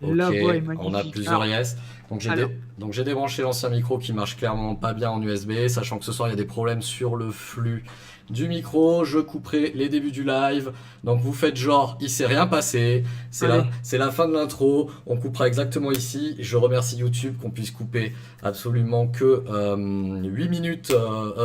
La Ok, voix est on a magnifique. plusieurs yes. Alors, Donc j'ai débranché l'ancien micro qui marche clairement pas bien en USB, sachant que ce soir il y a des problèmes sur le flux du micro. Je couperai les débuts du live. Donc vous faites genre, il s'est rien passé. allez. C'est la fin de l'intro. On coupera exactement ici. Je remercie YouTube qu'on puisse couper absolument que 8 minutes,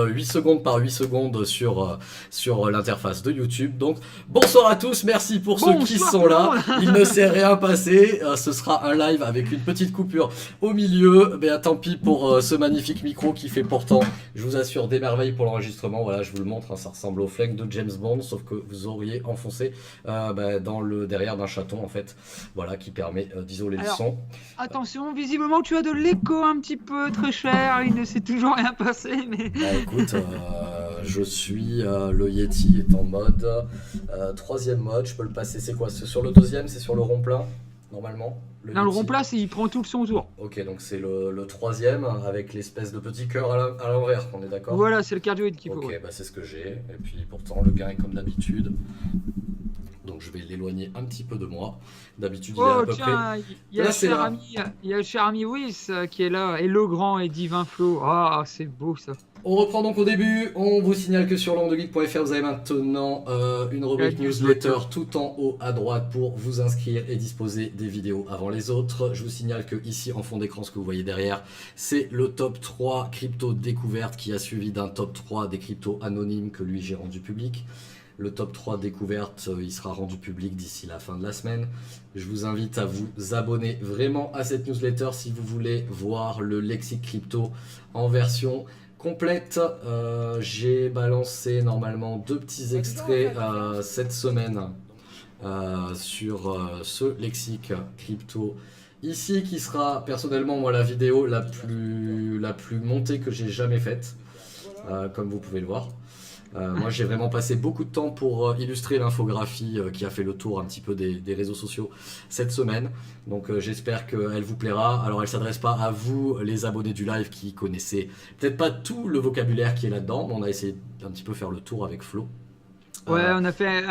8 secondes par 8 secondes sur l'interface de YouTube. Donc bonsoir à tous, merci pour ceux qui Bonsoir sont tout le là. monde. Il ne s'est rien passé. Ce sera un live avec une petite coupure au milieu. Mais tant pis pour ce magnifique micro qui fait pourtant, je vous assure, des merveilles pour l'enregistrement. Voilà, je vous le montre, hein, ça ressemble au flingue de James Bond, sauf que vous auriez enfoncé dans le derrière d'un chaton en fait. Voilà, qui permet d'isoler le Alors, son. attention, visiblement tu as de l'écho un petit peu très cher. Il ne s'est toujours rien passé, mais Bah écoute, je suis le Yeti est en mode troisième mode. Je peux le passer. C'est quoi? C'est sur le deuxième? C'est sur le rond plein normalement? non, le Yeti. rond-place, il prend tout le son autour. Ok, donc c'est le troisième avec l'espèce de petit cœur à l'envers, on est d'accord? Voilà, c'est le cardioïde qu'il faut. Ok, Ouais. bah c'est ce que j'ai. Et puis pourtant, le gain est comme d'habitude. Donc je vais l'éloigner un petit peu de moi. D'habitude, il est à Oh peu près. tiens, il y a Là, le c'est cher là. ami, il y a le cher ami Whis qui est là, et le grand et divin Flo. Ah, c'est beau ça. On reprend donc au début. On vous signale que sur landegeek.fr, vous avez maintenant une rubrique La newsletter newsletter. tout en haut à droite pour vous inscrire et disposer des vidéos avant les autres. Je vous signale que ici, en fond d'écran, ce que vous voyez derrière, c'est le top 3 crypto découvertes qui a suivi d'un top 3 des cryptos anonymes que lui j'ai rendu public. Le top 3 découvertes, il sera rendu public d'ici la fin de la semaine. Je vous invite à vous abonner vraiment à cette newsletter si vous voulez voir le lexique crypto en version complète. J'ai balancé normalement 2 petits extraits cette semaine sur ce lexique crypto ici, qui sera personnellement moi la vidéo la plus montée que j'ai jamais faite, comme vous pouvez le voir. Moi j'ai vraiment passé beaucoup de temps pour illustrer l'infographie qui a fait le tour un petit peu des réseaux sociaux cette semaine. Donc j'espère qu'elle vous plaira. Alors elle s'adresse pas à vous les abonnés du live qui connaissez peut-être pas tout le vocabulaire qui est là-dedans, mais on a essayé d'un petit peu faire le tour avec Flo. Ouais, Euh, on a fait.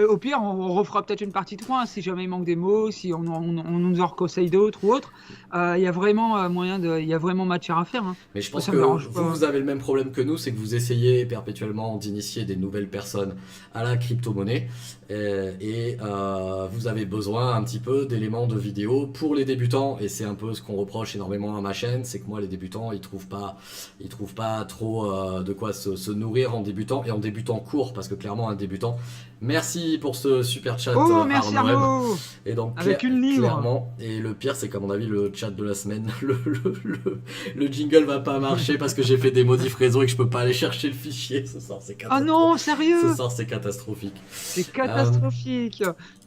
Au pire, on refera peut-être une partie 3 hein, si jamais il manque des mots, si on nous en conseille d'autres ou autres. Il y a vraiment moyen de. Il y a vraiment matière à faire. Hein. Mais je Moi, pense ça que me dérange vous, pas. vous avez le même problème que nous, c'est que vous essayez perpétuellement d'initier des nouvelles personnes à la crypto-monnaie et vous avez besoin un petit peu d'éléments de vidéo pour les débutants, et c'est un peu ce qu'on reproche énormément à ma chaîne, c'est que moi les débutants ils trouvent pas trop de quoi se nourrir en débutant, et en débutant court, parce que clairement un débutant, merci pour ce super chat Oh, merci Arnaud M. Arnaud! Et donc Avec une livre! clairement, et le pire c'est qu'à mon avis le chat de la semaine, le jingle va pas marcher parce que j'ai fait des modifs réseau et que je peux pas aller chercher le fichier. Ce soir c'est Oh non, sérieux? catastrophique. C'est Euh, catastrophique!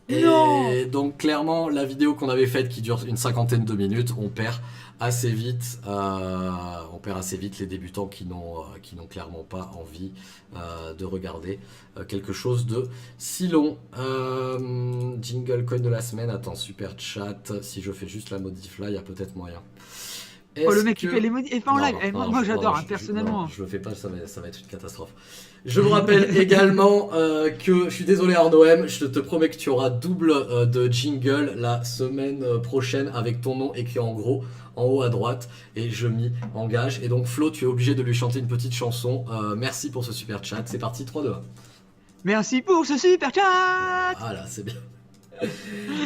Non! et donc clairement la vidéo qu'on avait faite qui dure une cinquantaine de minutes, on perd assez vite. On perd assez vite les débutants qui n'ont clairement pas envie de regarder quelque chose de si long. Jingle coin de la semaine. Attends, super chat. Si je fais juste la modif là, il y a peut-être moyen. Oh, le Est-ce mec, il fait que... les modifs. Et pas en Non, live. non, Eh, non, moi, non, j'adore, non, hein, personnellement. non, je le fais pas, ça va être une catastrophe. Je vous rappelle également que je suis désolé Arnaud M, je te promets que tu auras double de jingle la semaine prochaine avec ton nom écrit en gros en haut à droite, et je m'y engage. Et donc Flo, tu es obligé de lui chanter une petite chanson. Merci pour ce super chat. C'est parti, 3, 2, 1. Merci pour ce super chat! Voilà, c'est bien.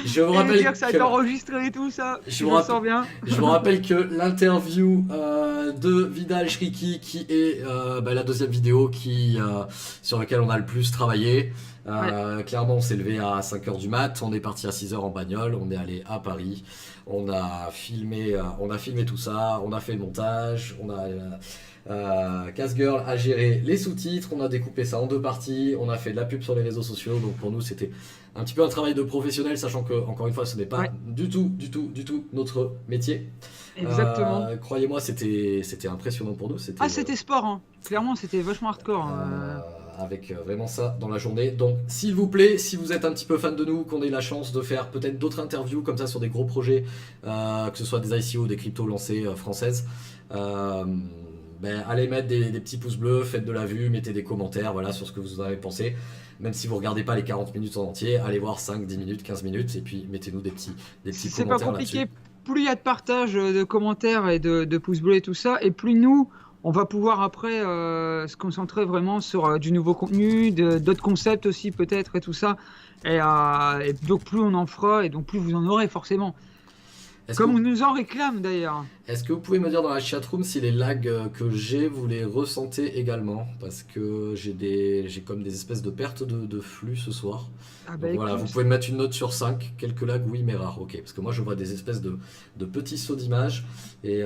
Je vous Et rappelle dire que ça a été enregistré et tout ça. Je le sens bien. Je vous rappelle que l'interview de Vidal Shriki, qui est la deuxième vidéo sur laquelle on a le plus travaillé. Clairement, on s'est levé à 5h du mat, on est parti à 6h en bagnole, on est allé à Paris, on a filmé tout ça, on a fait le montage, on a Casgirl a géré les sous-titres, on a découpé ça en 2 parties, on a fait de la pub sur les réseaux sociaux. Donc pour nous c'était un petit peu un travail de professionnel, sachant que encore une fois ce n'est pas du tout notre métier. Exactement. Croyez-moi, c'était impressionnant pour nous. C'était sport, hein. Clairement c'était vachement hardcore. Avec vraiment ça dans la journée. Donc s'il vous plaît, si vous êtes un petit peu fan de nous, qu'on ait la chance de faire peut-être d'autres interviews comme ça sur des gros projets, que ce soit des ICO ou des cryptos lancées françaises, allez mettre des petits pouces bleus, faites de la vue, mettez des commentaires, voilà, sur ce que vous en avez pensé. Même si vous regardez pas les 40 minutes en entier, allez voir 5, 10 minutes, 15 minutes, et puis mettez-nous des petits C'est pas commentaires là-dessus. compliqué. Plus il y a de partage, de commentaires et de pouces bleus et tout ça, et plus nous, on va pouvoir après se concentrer vraiment sur du nouveau contenu, d'autres concepts aussi peut-être et tout ça. Et donc plus on en fera, et donc plus vous en aurez forcément. Est-ce que, Comme on nous en réclame d'ailleurs. est-ce que vous pouvez me dire dans la chatroom si les lags que j'ai, vous les ressentez également? Parce que j'ai comme des espèces de pertes de flux ce soir. Ah bah Donc voilà, vous écoute, pouvez me mettre une note sur 5. Quelques lags, oui, mais rares. Ok, parce que moi je vois des espèces de petits sauts d'image. Et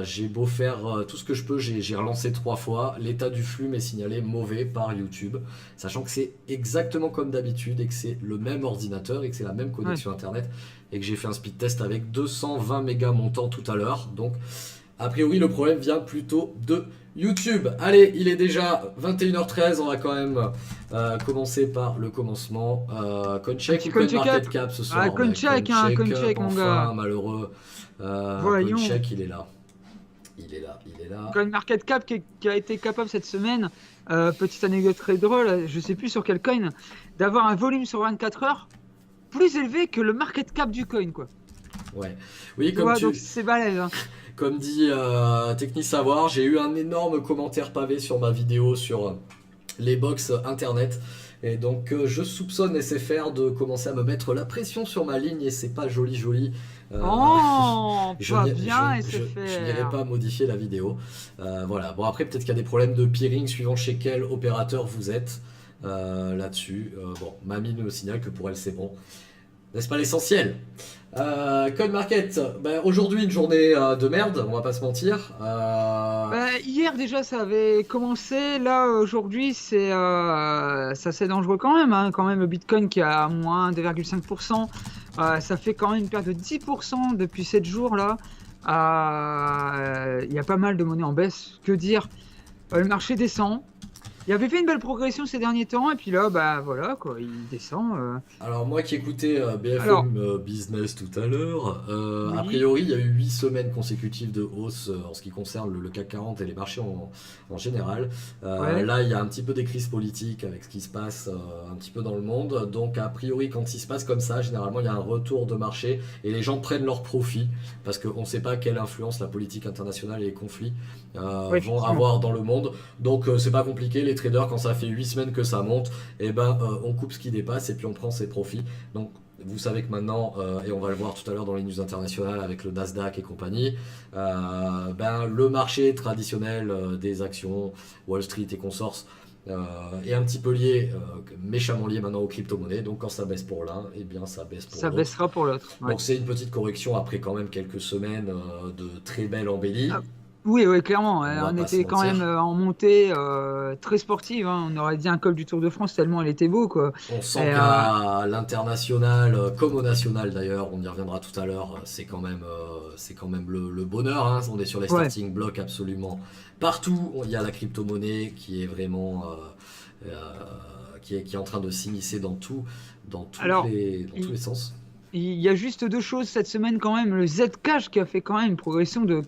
j'ai beau faire tout ce que je peux, j'ai relancé 3 fois. L'état du flux m'est signalé mauvais par YouTube. Sachant que c'est exactement comme d'habitude et que c'est le même ordinateur et que c'est la même connexion Internet. Et que j'ai fait un speed test avec 220 mégas montant tout à l'heure. Donc, a priori, le problème vient plutôt de YouTube. Allez, il est déjà 21h13. On va quand même commencer par le commencement. Coincheck ou CoinMarketCap ce soir? Ah, Coincheck, hein, Coincheck, mon gars. Enfin, malheureux. Voyons. Coincheck, il est là. Il est là, il est là. CoinMarketCap qui a été capable cette semaine, petite anecdote très drôle, je sais plus sur quel coin, d'avoir un volume sur 24 heures plus élevé que le market cap du coin, quoi. Ouais. Oui, Tu vois, donc c'est balèze. Hein. Comme dit Techni Savoir, j'ai eu un énorme commentaire pavé sur ma vidéo sur les box internet. Et donc je soupçonne SFR de commencer à me mettre la pression sur ma ligne et c'est pas joli joli. Oh, pas bien je SFR. n'irai pas modifier la vidéo. Voilà. Bon après peut-être qu'il y a des problèmes de peering suivant chez quel opérateur vous êtes là-dessus. Bon, Mamie me signale que pour elle c'est bon. N'est-ce pas l'essentiel? CoinMarket, ben, aujourd'hui une journée de merde, on va pas se mentir. Hier déjà ça avait commencé, là aujourd'hui c'est dangereux quand même, hein. Quand même le Bitcoin qui est à moins 2,5%, ça fait quand même une perte de 10% depuis 7 jours là. Il y a pas mal de monnaies en baisse, que dire, le marché descend. Il avait fait une belle progression ces derniers temps, et puis là, bah voilà, quoi, il descend. Alors moi qui écoutais BFM Alors, Business tout à l'heure, oui. a priori il y a eu 8 semaines consécutives de hausse en ce qui concerne le CAC 40 et les marchés en général. Ouais. Là il y a un petit peu des crises politiques avec ce qui se passe un petit peu dans le monde. Donc a priori quand il se passe comme ça, généralement il y a un retour de marché et les gens prennent leur profit parce qu'on ne sait pas quelle influence la politique internationale et les conflits vont avoir dans le monde. Donc c'est pas compliqué, les traders quand ça fait 8 semaines que ça monte, et ben on coupe ce qui dépasse et puis on prend ses profits. Donc vous savez que maintenant, et on va le voir tout à l'heure dans les news internationales avec le Nasdaq et compagnie, ben, le marché traditionnel des actions, Wall Street et consorts, est un petit peu lié, méchamment lié maintenant aux crypto-monnaies. Donc quand ça baisse pour l'un, et bien ça baisse pour Ça l'autre. baissera pour l'autre. Ouais. Donc c'est une petite correction après quand même quelques semaines de très belle embellie. Ah, oui, oui, clairement. va On pas se était quand mentir. même en montée très sportive. Hein. On aurait dit un col du Tour de France tellement elle était beau, quoi. On sent Et, qu'à l'international, comme au national d'ailleurs, on y reviendra tout à l'heure, c'est quand même le bonheur. Hein. On est sur les ouais. starting blocks absolument partout. Il y a la crypto-monnaie qui est vraiment qui est en train de s'immiscer dans Alors, tous les sens. il y a juste deux choses cette semaine quand même. Le Zcash qui a fait quand même une progression de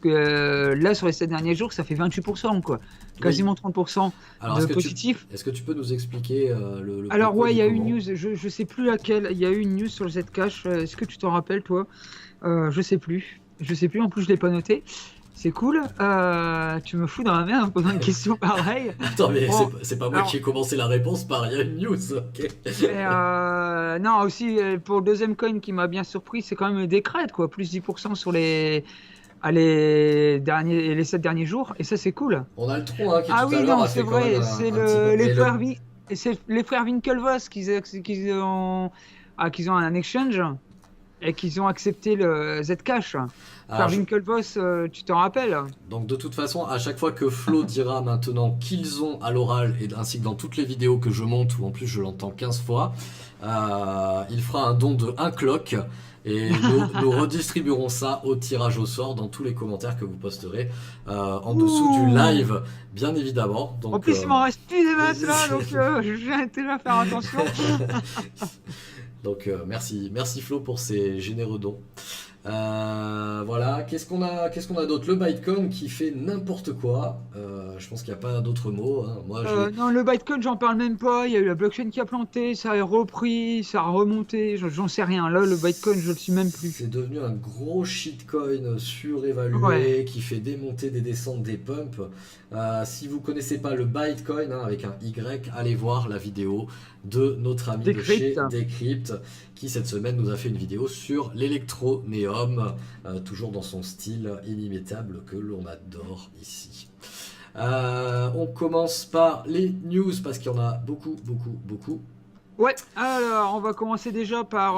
là sur les 7 derniers jours, ça fait 28%, quoi. Quasiment 30% Alors, de positif. Est-ce que tu peux nous expliquer le Alors pourquoi ouais, il du y a eu une comment? news, je sais plus laquelle, il y a eu une news sur le Zcash, est-ce que tu t'en rappelles toi? Je sais plus, en plus je l'ai pas noté, c'est cool. Tu me fous dans la merde en posant une question pareille. Attends, mais Bon, c'est pas moi alors, qui ai commencé la réponse par il y a une news, ok. non aussi pour le deuxième coin qui m'a bien surpris, c'est quand même le Decred, quoi, plus 10% sur les 7 derniers jours, et ça c'est cool. On a le tronc hein, qui Ah tout à oui, l'heure non, a c'est fait quand même vrai, c'est un petit peu. les Mais frères et c'est les frères Winklevoss qui ont un exchange et qu'ils ont accepté le Zcash. Frère Winklevoss, tu t'en rappelles? Donc de toute façon, à chaque fois que Flo dira maintenant qu'ils ont à l'oral, et ainsi que dans toutes les vidéos que je monte, ou en plus je l'entends 15 fois, il fera un don de 1 clock. Et nous redistribuerons ça au tirage au sort dans tous les commentaires que vous posterez en dessous du live, bien évidemment. Donc, en plus, il m'en reste plus des masses là, donc j'ai intérêt à faire attention. Donc merci Flo pour ces généreux dons. Voilà, qu'est-ce qu'on a d'autre? Le Bitcoin qui fait n'importe quoi. Je pense qu'il n'y a pas d'autre mot, hein. Moi, Non, le Bitcoin, j'en parle même pas. Il y a eu la blockchain qui a planté, ça a repris, ça a remonté. J'en sais rien. Là, le Bitcoin, je le suis même plus. c'est devenu un gros shitcoin Ouais, surévalué qui fait des montées, des descentes, des pumps. Si vous connaissez pas le Bitcoin, hein, avec un Y, allez voir la vidéo de notre ami de Decrypt. chez Decrypt qui cette semaine nous a fait une vidéo sur l'électronéum, toujours dans son style inimitable que l'on adore ici. On commence par les news parce qu'il y en a beaucoup, beaucoup, beaucoup. Ouais, alors on va commencer déjà par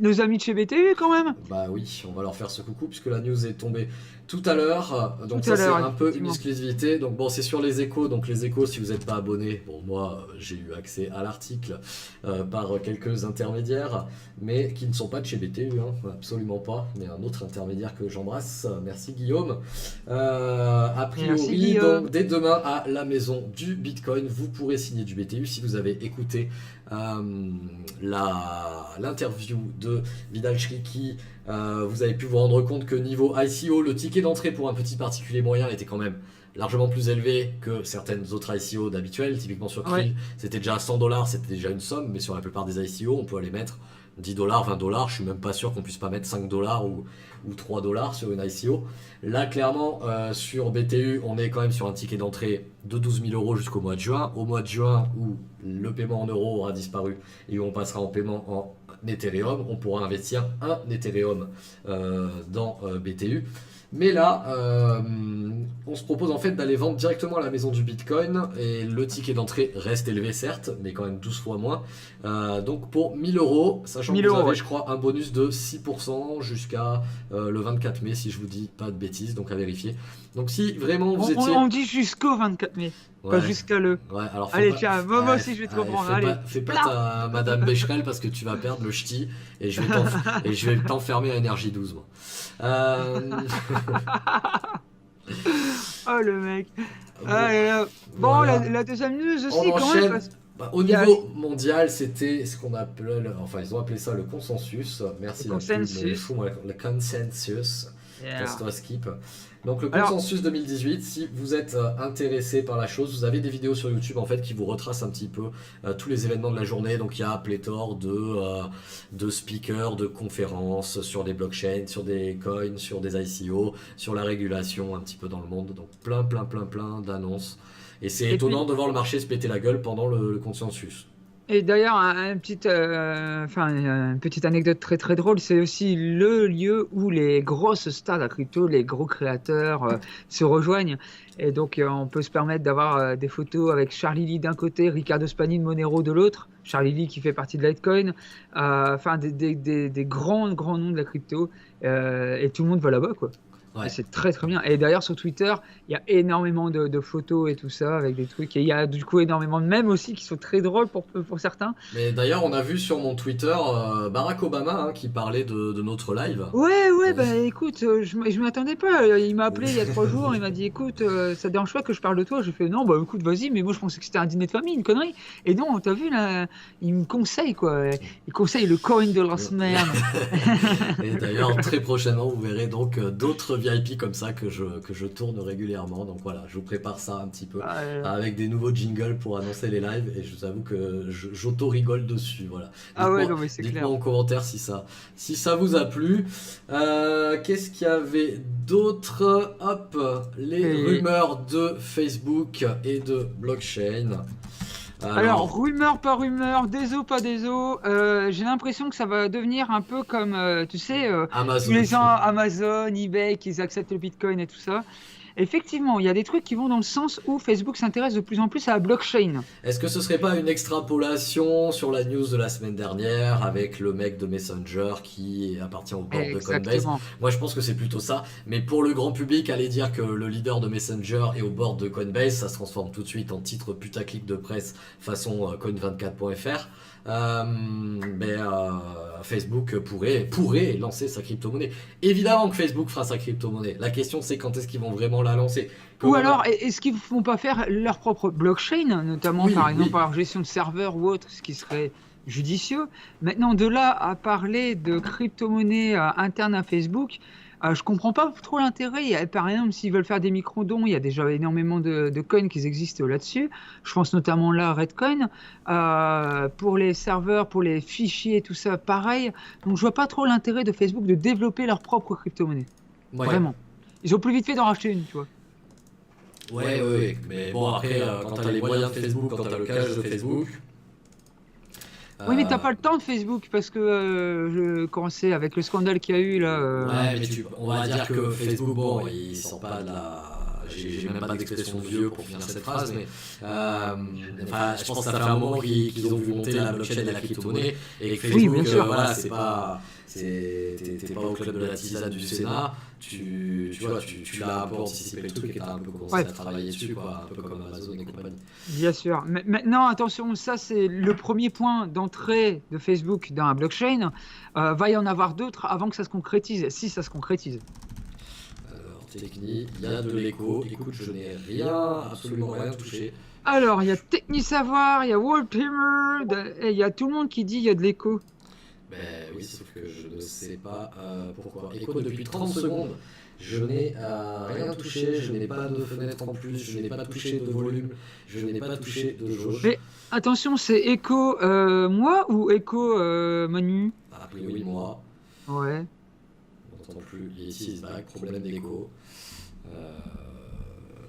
nos amis de chez BTU quand même. Bah oui, on va leur faire ce coucou puisque la news est tombée tout à l'heure. Tout Donc à ça c'est l'heure, un peu une effectivement. exclusivité. Donc bon, c'est sur les échos. Donc les échos, si vous n'êtes pas abonné, bon moi j'ai eu accès à l'article par quelques intermédiaires, mais qui ne sont pas de chez BTU, hein, absolument pas. Mais un autre intermédiaire que j'embrasse. Merci Guillaume. A Merci priori, Guillaume. donc dès demain à la maison du Bitcoin, vous pourrez signer du BTU si vous avez écouté l'interview de Vidal Shriki. Vous avez pu vous rendre compte que niveau ICO, le ticket d'entrée pour un petit particulier moyen était quand même largement plus élevé que certaines autres ICO d'habituel. Typiquement sur Ouais. Krill, c'était déjà 100 $, c'était déjà une somme, mais sur la plupart des ICO, on peut aller mettre 10 $, 20 $. Je suis même pas sûr qu'on puisse pas mettre 5 $ ou 3 $ sur une ICO. Là, clairement, sur BTU, on est quand même sur un ticket d'entrée de 12 000 € jusqu'au mois de juin. Au mois de juin, où le paiement en euros aura disparu et où on passera en paiement en Ethereum, on pourra investir un Ethereum dans BTU. Mais là, on se propose en fait d'aller vendre directement à la maison du Bitcoin et le ticket d'entrée reste élevé certes, mais quand même 12 fois moins. Donc pour 1000 €, sachant 1000 que vous euros, avez ouais. je crois un bonus de 6% jusqu'à le 24 mai si je vous dis pas de bêtises, donc à vérifier. Donc si vraiment vous étiez... On dit jusqu'au 24 mai, pas Ouais, jusqu'à le. ouais, alors Allez, tiens, moi ouais, aussi je vais te ouais, reprendre. Allez. fais pas Plah. ta Madame Becherel parce que tu vas perdre le ch'ti et et je vais t'enfermer à énergie 12 moi. Euh, Oh le mec. bon, Ah là là. Bon, voilà. la deuxième news On aussi quand même. enchaîne. Bah, au Il y a niveau mondial, c'était ce qu'on appelait, enfin ils ont appelé ça le consensus. Merci le la pub, mais consensus. fous-moi le consensus. Yeah. Laisse-toi skip. Donc le Alors, consensus 2018, si vous êtes intéressé par la chose, vous avez des vidéos sur YouTube en fait qui vous retracent un petit peu tous les événements de la journée. Donc il y a pléthore de speakers, de conférences sur des blockchains, sur des coins, sur des ICO, sur la régulation un petit peu dans le monde. Donc plein d'annonces. Et c'est et étonnant puis, de voir le marché se péter la gueule pendant le consensus. et d'ailleurs, une petite anecdote très très drôle, c'est aussi le lieu où les grosses stars de la crypto, les gros créateurs se rejoignent. Et donc, on peut se permettre d'avoir des photos avec Charlie Lee d'un côté, Ricardo Spani de Monero de l'autre. Charlie Lee qui fait partie de Litecoin, enfin des grands noms de la crypto, et tout le monde va là-bas, quoi. Et Ouais. c'est très très bien. Et d'ailleurs sur Twitter, il y a énormément de photos et tout ça avec des trucs. Et il y a du coup énormément de mèmes aussi qui sont très drôles pour certains. Mais d'ailleurs, on a vu sur mon Twitter Barack Obama hein, qui parlait de notre live. Ouais, bah écoute, je m'attendais pas. Il m'a appelé il y a 3 jours, il m'a dit écoute, ça te dérange pas que je parle de toi? J'ai fait non, bah écoute, vas-y, mais moi je pensais que c'était un dîner de famille, une connerie. Et non, t'as vu là, il me conseille quoi. Il conseille le coin de la semaine. Et d'ailleurs, très prochainement, vous verrez donc d'autres VIP comme ça que je tourne régulièrement. Donc voilà, je vous prépare ça un petit peu Ah, avec des nouveaux jingles pour annoncer les lives. Et je vous avoue que j'auto-rigole dessus. Voilà. ah ouais, Dites-moi non mais c'est dites-moi clair. en commentaire si ça vous a plu. Qu'est-ce qu'il y avait d'autre? Hop, les Et- rumeurs de Facebook et de blockchain. Alors, rumeur par rumeur, déso pas déso, j'ai l'impression que ça va devenir un peu comme, tu sais, tous Amazon. les ans Amazon, eBay, qu'ils acceptent le Bitcoin et tout ça. Effectivement, il y a des trucs qui vont dans le sens où Facebook s'intéresse de plus en plus à la blockchain. Est-ce que ce serait pas une extrapolation sur la news de la semaine dernière avec le mec de Messenger qui appartient au board de Coinbase? Exactement. Moi je pense que c'est plutôt ça, mais pour le grand public, aller dire que le leader de Messenger est au board de Coinbase, ça se transforme tout de suite en titre putaclic de presse façon coin24.fr. Facebook pourrait lancer sa crypto-monnaie. Évidemment que Facebook fera sa crypto-monnaie. La question c'est quand est-ce qu'ils vont vraiment la lancer. Ou Comme on a- alors, est-ce qu'ils ne vont pas faire leur propre blockchain, notamment Oui, par exemple oui. par leur gestion de serveurs ou autre, ce qui serait judicieux. Maintenant, de là à parler de crypto-monnaie interne à Facebook, je comprends pas trop l'intérêt. Par exemple, s'ils veulent faire des micro-dons, il y a déjà énormément de coins qui existent là-dessus. Je pense notamment là à Redcoin. Pour les serveurs, pour les fichiers, tout ça, pareil. Donc, je vois pas trop l'intérêt de Facebook de développer leur propre crypto-monnaie. Ouais. Vraiment. Ils ont plus vite fait d'en racheter une, tu vois. Ouais. Mais bon, après, quand t'as les moyens de Facebook, quand t'as le cash de Facebook. Oui, mais t'as pas le temps de Facebook parce que quand c'est avec le scandale qu'il y a eu là. Ouais, mais on va dire que Facebook, bon, ils sont pas de la. J'ai même pas d'expression de vieux pour finir cette phrase, mais enfin, je pense que ça fait un moment qu'ils ont vu monter la blockchain et la crypto-monnaie, et que Facebook, bien sûr. voilà, c'est pas. T'es pas au club de la tisane du Sénat, tu vois, tu l'as un peu anticipé le truc et t'as un peu commencé à travailler dessus, quoi, un peu comme Amazon et compagnie. Bien sûr. Mais maintenant, attention, ça c'est le premier point d'entrée de Facebook dans la blockchain. Va y en avoir d'autres avant que ça se concrétise, si ça se concrétise. Alors, technique, il y a de l'écho. Écoute, je n'ai rien, absolument rien touché. Alors, il y a Technisavoir, il y a Wallpimmer, et il y a tout le monde qui dit il y a de l'écho. Ben oui, sauf que je ne sais pas pourquoi. Écho depuis 30 secondes, je n'ai rien touché, je n'ai pas de fenêtre en plus, je n'ai pas touché de volume, je n'ai pas touché de jauge. Mais attention, c'est écho moi ou écho Manu? A priori, moi. Ouais. On n'entend plus. Ici, is back, problème d'écho.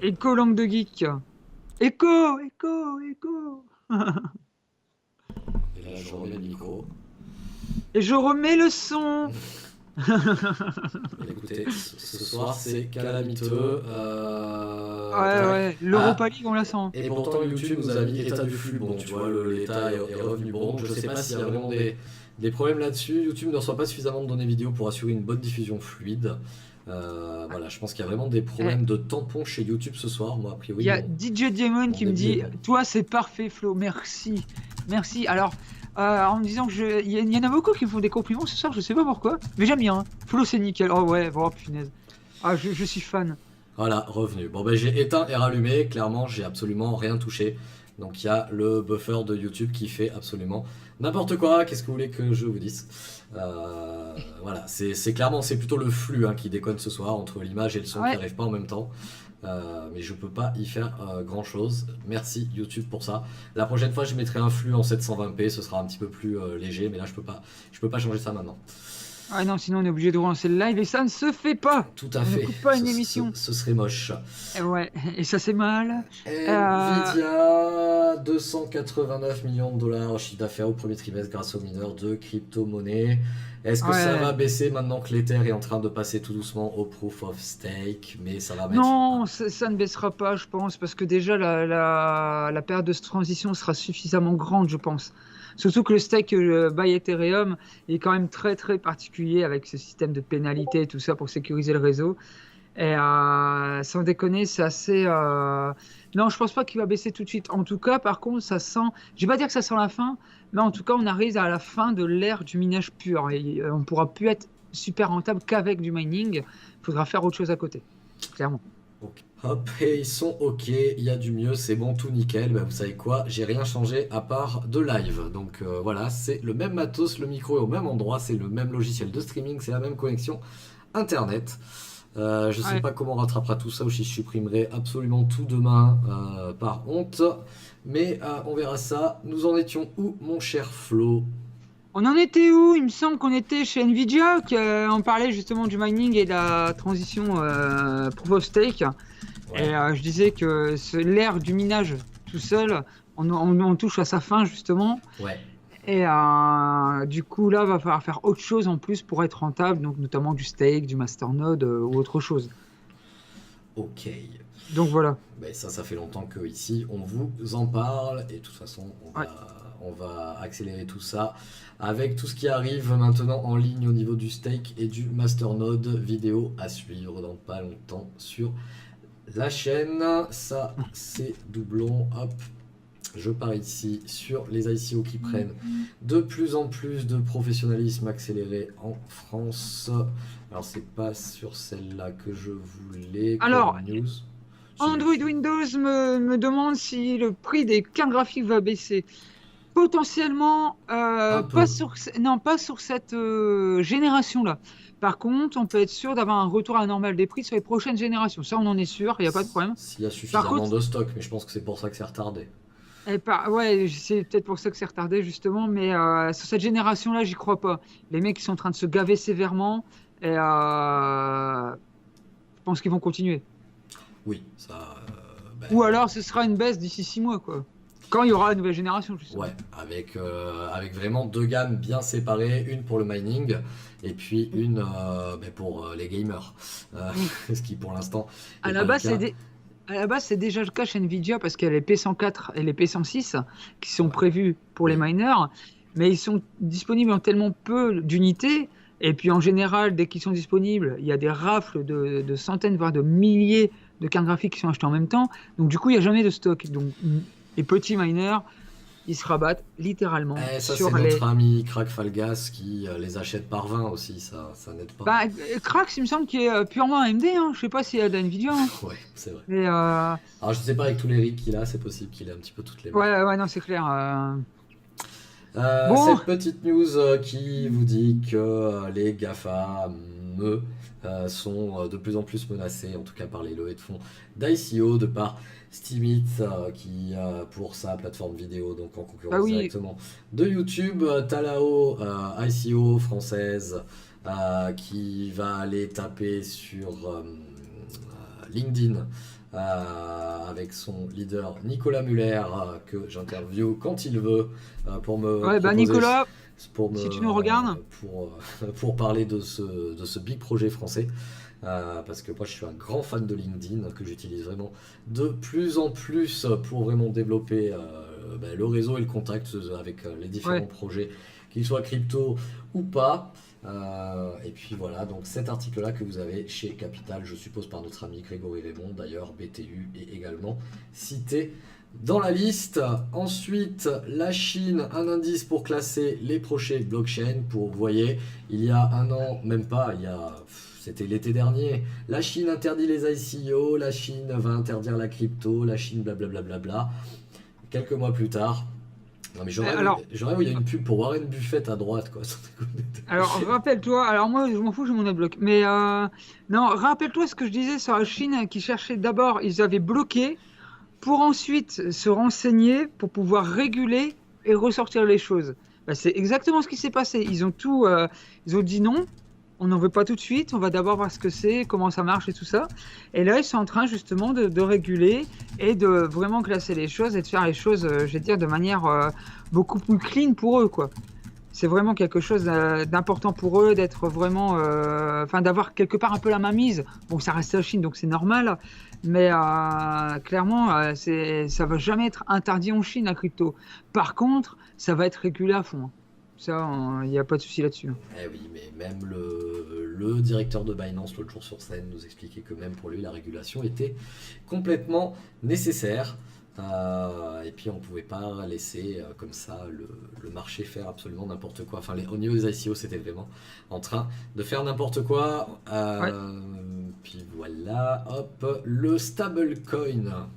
Écho langue de geek. Écho. Et là, je remets le micro. Et je remets le son. Écoutez, ce soir c'est calamiteux. Ouais, l'Europa League on la sent. Et pourtant YouTube nous a mis état du flux. Bon, tu vois, l'état est revenu bon. Je sais pas s'il y a vraiment des problèmes là-dessus. YouTube ne reçoit pas suffisamment de données vidéo pour assurer une bonne diffusion fluide. Voilà, je pense qu'il y a vraiment des problèmes de tampons chez YouTube ce soir. Moi, a priori. Il y a DJ Diamond qui me dit toi c'est parfait Flo, merci. Alors. En me disant que il y en a beaucoup qui me font des compliments ce soir, je sais pas pourquoi, mais j'aime bien. Flo c'est nickel. Oh ouais, oh punaise. Ah je suis fan. Voilà, revenu. Bon ben j'ai éteint et rallumé, clairement j'ai absolument rien touché. Donc il y a le buffer de YouTube qui fait absolument n'importe quoi. Qu'est-ce que vous voulez que je vous dise? Voilà, c'est clairement, c'est plutôt le flux qui déconne ce soir entre l'image et le son qui n'arrivent pas en même temps. Mais je peux pas y faire grand chose. Merci YouTube pour ça. La prochaine fois je mettrai un flux en 720p, ce sera un petit peu plus léger, mais là je peux pas changer ça maintenant. Ah non, sinon on est obligé de relancer le live et ça ne se fait pas. Tout à fait. On n'écoute pas une émission. Ce serait moche. Ouais, et ça c'est mal. Nvidia, 289 millions de dollars au chiffre d'affaires au premier trimestre grâce aux mineurs de crypto-monnaie. Est-ce que ça va baisser maintenant que l'Ether est en train de passer tout doucement au Proof of Stake? Mais ça va mettre... Non, ça ne baissera pas, je pense, parce que déjà la période de transition sera suffisamment grande, je pense. Surtout que le stake by Ethereum est quand même très très particulier avec ce système de pénalité et tout ça pour sécuriser le réseau. Et sans déconner, c'est assez... Non, je pense pas qu'il va baisser tout de suite. En tout cas, par contre, ça sent... Je vais pas dire que ça sent la fin, mais en tout cas, on arrive à la fin de l'ère du minage pur. Et on pourra plus être super rentable qu'avec du mining. Il faudra faire autre chose à côté, clairement. Okay. Hop, et ils sont ok, il y a du mieux, c'est bon, tout nickel. Bah, vous savez quoi, j'ai rien changé à part de live. Donc voilà, c'est le même matos, le micro est au même endroit, c'est le même logiciel de streaming, c'est la même connexion internet. Je sais pas comment on rattrapera tout ça ou si je supprimerai absolument tout demain par honte. Mais on verra ça. Nous en étions où, mon cher Flo? On en était où? Il me semble qu'on était chez Nvidia, on parlait justement du mining et de la transition Proof of Stake. Ouais. Et je disais que l'ère du minage tout seul, on touche à sa fin justement. Ouais. Et du coup, là, va falloir faire autre chose en plus pour être rentable, donc notamment du stake, du masternode ou autre chose. Ok. Donc voilà. Mais ça fait longtemps que ici on vous en parle et de toute façon on va accélérer tout ça avec tout ce qui arrive maintenant en ligne au niveau du stake et du masternode. Vidéo à suivre dans pas longtemps sur la chaîne. Ça c'est doublon. Hop. Je pars ici sur les ICO qui prennent de plus en plus de professionnalisme accéléré en France. Alors c'est pas sur celle-là que je voulais. Alors, news. Android Windows me demande si le prix des cartes graphiques va baisser. Potentiellement, Un pas peu. sur, non, pas sur cette génération-là. Par contre, on peut être sûr d'avoir un retour à la normale des prix sur les prochaines générations. Ça, on en est sûr, il n'y a pas de problème. S'il y a Par suffisamment contre, de stock, mais je pense que c'est pour ça que c'est retardé. ouais, c'est peut-être pour ça que c'est retardé, justement, mais sur cette génération-là, j'y crois pas. Les mecs, ils sont en train de se gaver sévèrement et je pense qu'ils vont continuer. Oui, ça. Ben, Ou alors, ce sera une baisse d'ici 6 mois, quoi. Quand il y aura la nouvelle génération, ouais, justement. avec vraiment deux gammes bien séparées, une pour le mining et puis une ben, pour les gamers. Euh, Mm. ce qui pour l'instant À n'est la pas le base, cas. à la base, c'est déjà le cas chez Nvidia parce qu'il y a les P104 et les P106 qui sont Ouais, prévus pour les oui. miners, mais ils sont disponibles en tellement peu d'unités. Et puis en général, dès qu'ils sont disponibles, il y a des rafles de centaines, voire de milliers de cartes graphiques qui sont achetées en même temps. Donc du coup, il n'y a jamais de stock. Donc les petits miners, ils se rabattent littéralement Eh, ça, c'est sur notre les. ami Crack Falgas qui les achète par 20 aussi, ça n'aide pas. Bah, Crax, il me semble qu'il est purement AMD. Hein. Je sais pas s'il y a de la Nvidia. Hein. Ouais, c'est vrai. Mais Alors, je sais pas, avec tous les rigs qu'il a, c'est possible qu'il ait un petit peu toutes les mains. ouais, ouais, non, c'est clair. Bon, Cette petite news qui vous dit que les GAFA sont de plus en plus menacés, en tout cas par les levées de fonds d'ICO, de par Steemit, qui pour sa plateforme vidéo, donc en bah concurrence oui, directement de YouTube, Talao, ICO française, qui va aller taper sur LinkedIn avec son leader Nicolas Muller, que j'interviewe quand il veut pour me ouais, bah proposer, Nicolas, pour, si tu nous regardes, pour parler de ce big projet français. Parce que moi je suis un grand fan de LinkedIn que j'utilise vraiment de plus en plus pour vraiment développer ben, le réseau et le contact avec les différents ouais. projets, qu'ils soient crypto ou pas. Et puis voilà, donc cet article-là que vous avez chez Capital, je suppose par notre ami Grégory Raymond, d'ailleurs BTU est également cité dans la liste. Ensuite, la Chine, un indice pour classer les prochains blockchains. Pour, vous voyez, il y a un an, même pas, c'était l'été dernier, la Chine interdit les ICO, la Chine va interdire la crypto, la Chine blablabla. Bla bla bla. Quelques mois plus tard, non mais Alors, j'aurais où il y a une pub pour Warren Buffett à droite, quoi. rappelle-toi, alors moi, je m'en fous, je mon adblock, mais non, rappelle-toi ce que je disais sur la Chine qui cherchait d'abord, ils avaient bloqué pour ensuite se renseigner pour pouvoir réguler et ressortir les choses. Bah, c'est exactement ce qui s'est passé. Ils ont dit non, on n'en veut pas tout de suite, on va d'abord voir ce que c'est, comment ça marche et tout ça. Et là, ils sont en train justement de réguler et de vraiment classer les choses et de faire les choses, je vais dire, de manière beaucoup plus clean pour eux, quoi. C'est vraiment quelque chose d'important pour eux d'être vraiment, enfin d'avoir quelque part un peu la main mise. Bon, ça reste la Chine, donc c'est normal, mais clairement, ça va jamais être interdit en Chine la crypto. Par contre, ça va être régulé à fond. Hein. Ça, il n'y a pas de souci là-dessus. Hein. Eh oui, mais même le directeur de Binance l'autre jour sur scène nous expliquait que même pour lui la régulation était complètement nécessaire. Et puis on ne pouvait pas laisser comme ça le marché faire absolument n'importe quoi. Enfin, au niveau des ICO, c'était vraiment en train de faire n'importe quoi. Ouais. Puis voilà, hop, le stablecoin.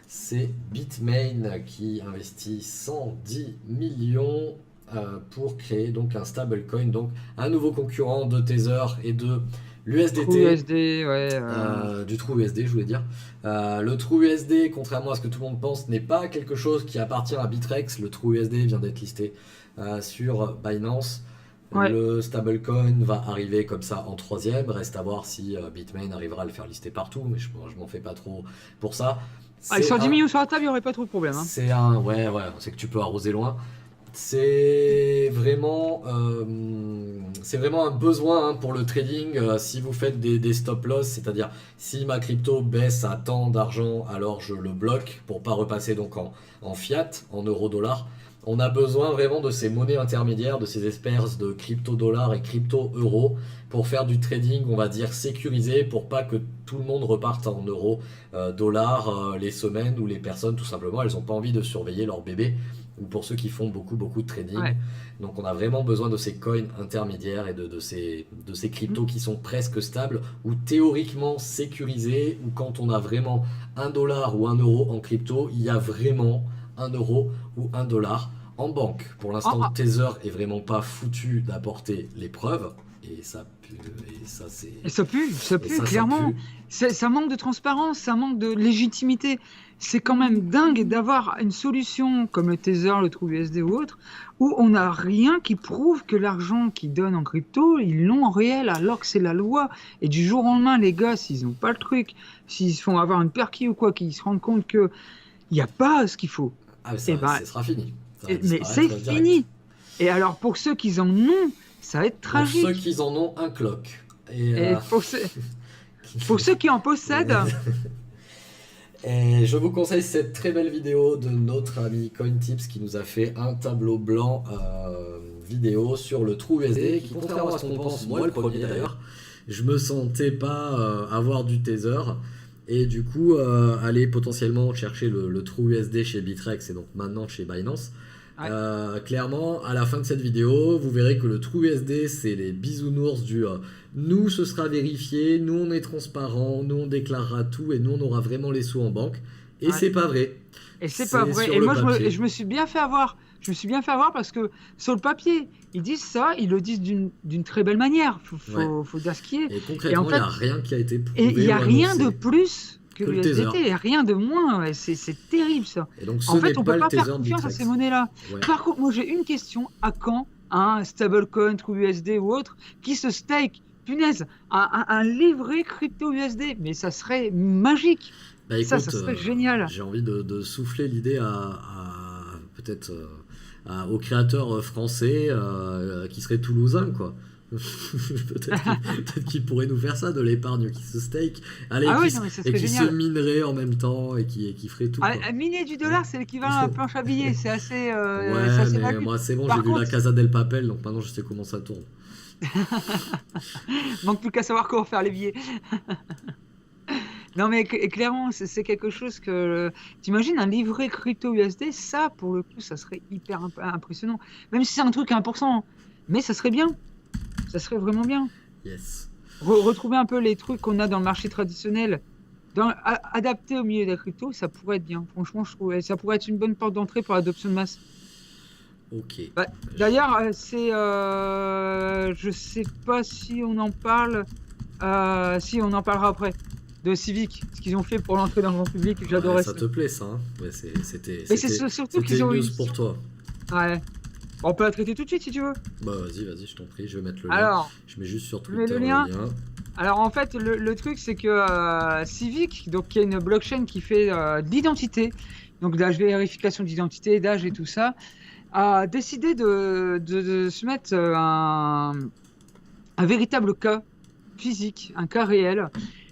C'est Bitmain qui investit 110 millions pour créer donc un stablecoin, donc un nouveau concurrent de Tether et de True l'USDT, USD, ouais. du True USD, je voulais dire. Le True USD, contrairement à ce que tout le monde pense, n'est pas quelque chose qui appartient à Bitrex. Le True USD vient d'être listé sur Binance. Ouais. Le stablecoin va arriver comme ça en troisième. Reste à voir si Bitmain arrivera à le faire lister partout, mais je m'en fais pas trop pour ça. Avec C'est 110 un, millions sur la table, il n'y aurait pas trop de problème. Hein. ouais, ouais, c'est que tu peux arroser loin. C'est vraiment un besoin hein, pour le trading. Si vous faites des stop loss, c'est-à-dire si ma crypto baisse à tant d'argent, alors je le bloque pour pas repasser donc en fiat, en euro-dollar. On a besoin vraiment de ces monnaies intermédiaires, de ces espèces de crypto-dollars et crypto-euros pour faire du trading, on va dire, sécurisé, pour pas que tout le monde reparte en euros, dollars, les semaines ou les personnes, tout simplement, elles n'ont pas envie de surveiller leur bébé, ou pour ceux qui font beaucoup, beaucoup de trading. Ouais. Donc on a vraiment besoin de ces coins intermédiaires et de ces cryptos qui sont presque stables, ou théoriquement sécurisés, ou quand on a vraiment 1 dollar ou 1 euro en crypto, il y a vraiment 1 € ou 1 $ en banque. Pour l'instant, Ah, Tether est vraiment pas foutu d'apporter les preuves. Et et ça pue, ça clairement. pue. Ça manque de transparence, ça manque de légitimité. C'est quand même dingue d'avoir une solution comme le Tether, le TrueUSD ou autre, où on n'a rien qui prouve que l'argent qu'ils donnent en crypto, ils l'ont en réel, alors que c'est la loi. Et du jour au lendemain, les gars, s'ils n'ont pas le truc, s'ils se font avoir une perquis ou quoi, qu'ils se rendent compte qu'il n'y a pas ce qu'il faut, Ah, mais et ben, ça sera fini. Ça va mais c'est disparaître direct. fini. Et alors, pour ceux qui en ont, ça va être Pour ceux tragique. qui en ont un clock. Et, Et pour ceux qui en possèdent, Et je vous conseille cette très belle vidéo de notre ami CoinTips qui nous a fait un tableau blanc vidéo sur le TrueUSD qui, contrairement à ce qu'on pense, moi le premier d'ailleurs, je me sentais pas avoir du Tether et du coup aller potentiellement chercher le TrueUSD chez Bittrex et donc maintenant chez Binance. Ouais. Clairement, à la fin de cette vidéo, vous verrez que le TrueUSD, c'est les bisounours du nous, ce sera vérifié, nous, on est transparent, nous, on déclarera tout et nous, on aura vraiment les sous en banque. Et Ouais. c'est pas vrai. Et c'est pas vrai. sur Et le moi, papier. je me suis bien fait avoir. Je me suis bien fait avoir parce que sur le papier, ils disent ça, ils le disent d'une très belle manière. Faut dire ce qui est. Et concrètement, il n'y a rien qui a été prouvé. Et il n'y a ou rien annoncé de plus que le l'USDT, Tether. il n'y a rien de moins. Ouais. C'est terrible ça. Et donc, ce En fait, n'est on pas peut le pas faire Tether de confiance à Bittrex. ces monnaies-là. Ouais. Par contre, moi j'ai une question. À quand un stablecoin, TrueUSD ou autre qui se stake? Punaise, un livret crypto USD, mais ça serait magique. Bah, écoute, Ça serait génial. j'ai envie de souffler l'idée peut-être aux créateurs français qui seraient toulousains, quoi. Peut-être qu'ils pourraient nous faire ça, de l'épargne qui se stake, allez, Ah oui, qui, non, mais ça et serait qui se génial. minerait en même temps et qui ferait tout. Quoi. Miner du dollar, c'est l'équivalent à la planche à billets. C'est assez, c'est Ouais, assez mais valide. moi c'est bon, Par j'ai vu la contre, Casa del Papel, donc maintenant je sais comment ça tourne. manque plus qu'à savoir comment faire les billets. Non, mais clairement, c'est quelque chose que. T'imagines un livret crypto USD, ça, pour le coup, ça serait hyper impressionnant. Même si c'est un truc à 1%, mais ça serait bien. Ça serait vraiment bien. Yes. Retrouver un peu les trucs qu'on a dans le marché traditionnel, adapté au milieu de la crypto, ça pourrait être bien. Franchement, je trouve, ça pourrait être une bonne porte d'entrée pour l'adoption de masse. Ok. D'ailleurs, je sais pas si on en parle, si on en parlera après, de Civic, ce qu'ils ont fait pour l'entrée dans le grand public, j'adorais Ouais, ça te plaît ça, hein. Ouais, c'était surtout qu'ils ont une eu. news pour toi. Ouais. On peut la traiter tout de suite si tu veux. Bah vas-y, je t'en prie, je vais mettre le lien. Alors, Je mets juste sur je mets Twitter le le lien. lien. Alors en fait, le truc c'est que Civic, donc qui est une blockchain qui fait de l'identité, donc de la vérification d'identité, d'âge et tout ça, a décidé de se mettre un véritable cas physique, un cas réel,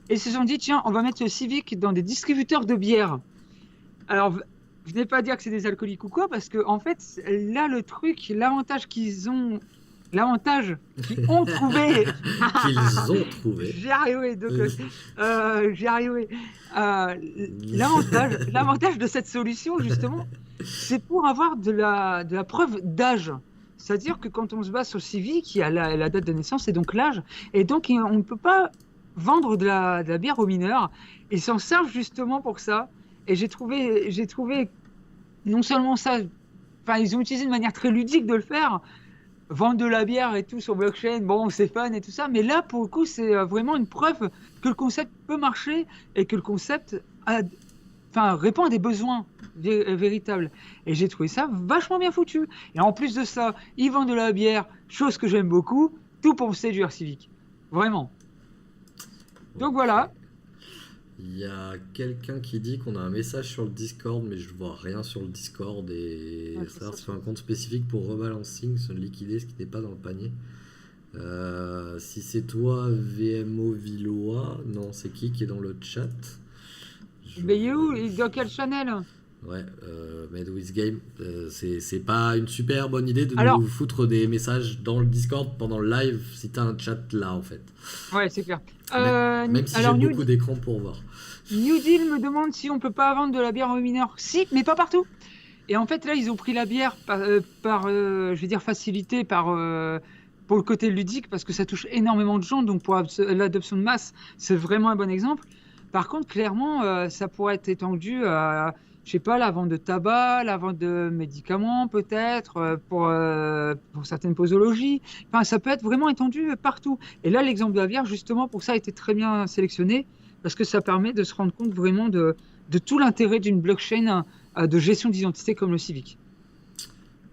et ils se sont dit tiens, on va mettre le Civic dans des distributeurs de bière. Alors, venez pas dire que c'est des alcooliques ou quoi, parce que en fait, là le truc, l'avantage qu'ils ont trouvé. Qu'ils ont trouvé. J'y arriverai, donc j'y arriverai. L'avantage de cette solution, justement, c'est pour avoir de la preuve d'âge. C'est-à-dire que quand on se base sur le Civic, il y a la date de naissance et donc l'âge. Et donc, on ne peut pas vendre de la bière aux mineurs. Ils s'en servent justement pour ça. Et j'ai trouvé non seulement ça, enfin, ils ont utilisé une manière très ludique de le faire. Vendre de la bière et tout sur blockchain, bon, c'est fun et tout ça, mais là, pour le coup, c'est vraiment une preuve que le concept peut marcher et que le concept répond à des besoins véritables. Et j'ai trouvé ça vachement bien foutu. Et en plus de ça, ils vendent de la bière, chose que j'aime beaucoup, tout pour me séduire, Civic. Vraiment. Donc voilà. Il y a quelqu'un qui dit qu'on a un message sur le Discord, mais je vois rien sur le Discord et ça fait un compte spécifique pour rebalancing, se liquider ce qui n'est pas dans le panier. Si c'est toi, VMO Villois, non, c'est qui est dans le chat? Mais il est où? Dans quel channel? Ouais, Mad with Game, c'est pas une super bonne idée de Alors, nous foutre des messages dans le Discord pendant le live si t'as un chat là en fait. Ouais, c'est clair. Même si j'ai beaucoup d'écrans pour voir. New Deal me demande si on peut pas vendre de la bière aux mineurs. Si, mais pas partout. Et en fait, là, ils ont pris la bière par je vais dire, facilité pour le côté ludique, parce que ça touche énormément de gens. Donc, pour l'adoption de masse, c'est vraiment un bon exemple. Par contre, clairement, ça pourrait être étendu à je sais pas, la vente de tabac, la vente de médicaments peut-être, pour certaines posologies. Enfin, ça peut être vraiment étendu partout. Et là, l'exemple de la Vierge, justement, pour ça, a été très bien sélectionné, parce que ça permet de se rendre compte vraiment de tout l'intérêt d'une blockchain de gestion d'identité comme le Civic.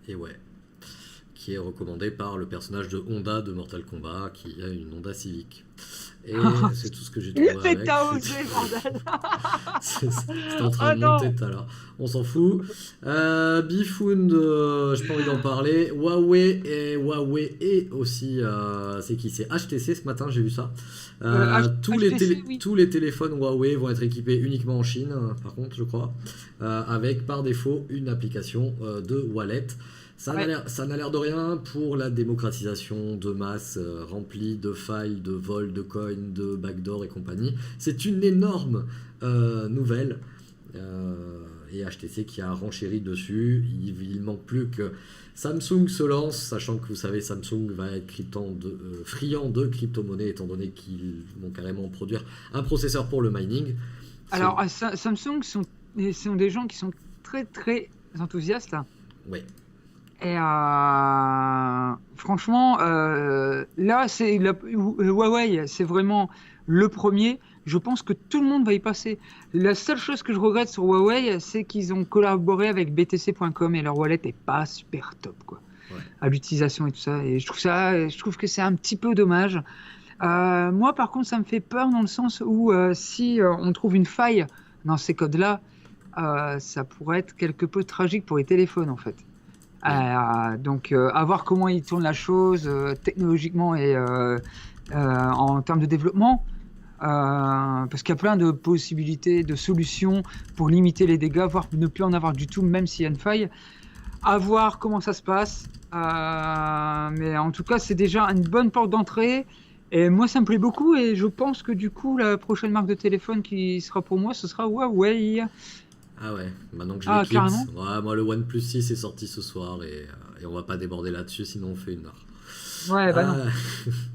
Et ouais. Qui est recommandé par le personnage de Honda de Mortal Kombat, qui a une Honda Civic. Et c'est tout ce que j'ai trouvé avec. Mais t'as osé, bordel. C'était en train de monter tout à l'heure. On s'en fout. Bifound, j'ai pas envie d'en parler. Huawei et aussi, c'est qui? C'est HTC ce matin, j'ai vu ça. Tous les téléphones Huawei vont être équipés uniquement en Chine, par contre, je crois, avec par défaut une application de wallet. Ça n'a l'air de rien pour la démocratisation de masse remplie de failles, de vols, de coins, de backdoor et compagnie. C'est une énorme nouvelle. Et HTC qui a renchéri dessus. Il manque plus que Samsung se lance, sachant que vous savez, Samsung va être friand de crypto-monnaies, étant donné qu'ils vont carrément produire un processeur pour le mining. Alors, Samsung sont des gens qui sont très très enthousiastes. Oui. Et franchement, là, Huawei, c'est vraiment le premier. Je pense que tout le monde va y passer. La seule chose que je regrette sur Huawei, c'est qu'ils ont collaboré avec BTC.com et leur wallet n'est pas super top, quoi, à l'utilisation et tout ça. Et je trouve que c'est un petit peu dommage. Moi, par contre, ça me fait peur dans le sens où si on trouve une faille dans ces codes-là, ça pourrait être quelque peu tragique pour les téléphones, en fait. Donc, à voir comment ils tournent la chose technologiquement et en termes de développement. Parce qu'il y a plein de possibilités, de solutions pour limiter les dégâts, voire ne plus en avoir du tout, même s'il y a une faille. À voir comment ça se passe. Mais en tout cas, c'est déjà une bonne porte d'entrée. Et moi, ça me plaît beaucoup. Et je pense que du coup, la prochaine marque de téléphone qui sera pour moi, ce sera Huawei. Ah ouais, maintenant que je l'éclipse. Ouais, moi, le OnePlus 6 est sorti ce soir et on va pas déborder là-dessus, sinon on fait une heure. Ouais, bah non.